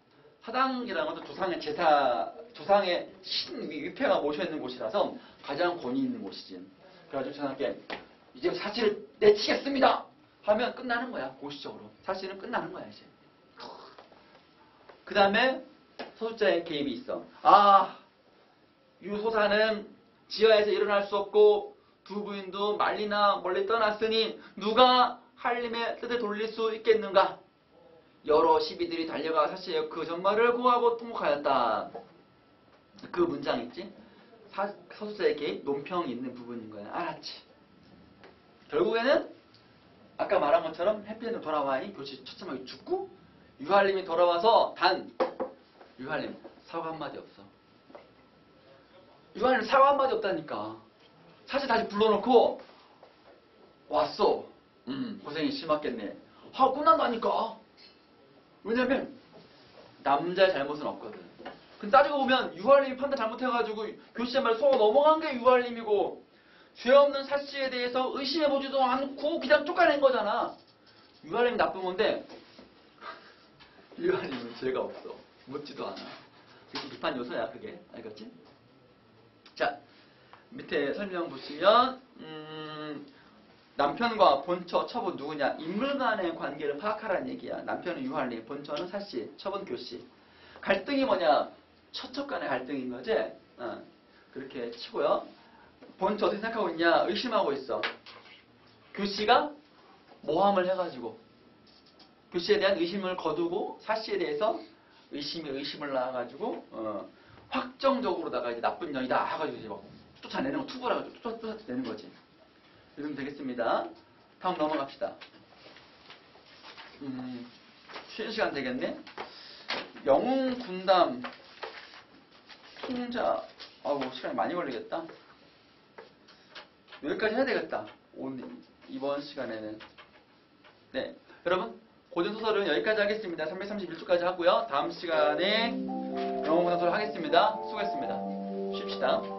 사당이라는 것도 조상의 제사, 조상의 위패가 모셔있는 곳이라서 가장 권위 있는 곳이지. 그래가지고 저한테 이제 사실을 내치겠습니다 하면 끝나는 거야. 고시적으로. 사실은 끝나는 거야 이제. 그 다음에 소수자의 개입이 있어. 유소사는 지하에서 일어날 수 없고 두 부인도 말리나 멀리 떠났으니 누가 한림의 뜻을 돌릴 수 있겠는가? 여러 시비들이 달려가 사실 그 전말을 구하고 통곡하였다. 그 문장 있지? 서술사의 개입, 논평이 있는 부분인 거야. 알았지? 결국에는 아까 말한 것처럼 해피엔드 돌아와이 교시 처참하게 죽고 유할림이 돌아와서 단 유할림 사과 한마디 없어. 유할림 사과 한마디 없다니까. 사실 다시 불러놓고 왔어. 고생이 심했겠네. 하고 끝난다니까. 왜냐면 남자의 잘못은 없거든. 근데 따지고 보면 유할림이 판단 잘못해가지고 교시의 말 속아 넘어간 게 유할림이고 죄 없는 사씨에 대해서 의심해보지도 않고 그냥 쫓아낸 거잖아. 유할림이 나쁜 건데 유할림은 죄가 없어. 묻지도 않아. 그게 비판 요소야 그게. 알겠지? 자 밑에 설명 보시면 남편과 본처, 처분 누구냐? 인물 간의 관계를 파악하라는 얘기야. 남편은 유할림, 본처는 사씨, 처분 교씨. 갈등이 뭐냐? 처척 간의 갈등인 거지? 그렇게 치고요. 본처 어떻게 생각하고 있냐? 의심하고 있어. 교씨가 모함을 해가지고 교씨에 대한 의심을 거두고 사씨에 대해서 의심을 낳아가지고 확정적으로다가 이제 나쁜 년이다 해가지고 이제 막 쫓아내는 거 투구라고 쫓아내는 거지. 이러면 되겠습니다. 다음 넘어갑시다. 쉬는 시간 되겠네. 영웅 군담 통자. 아우 시간이 많이 걸리겠다. 여기까지 해야 되겠다. 오늘 이번 시간에는. 네, 여러분 고전소설은 여기까지 하겠습니다. 331초까지 하고요. 다음 시간에 영웅 군담 소설 하겠습니다. 수고했습니다. 쉽시다.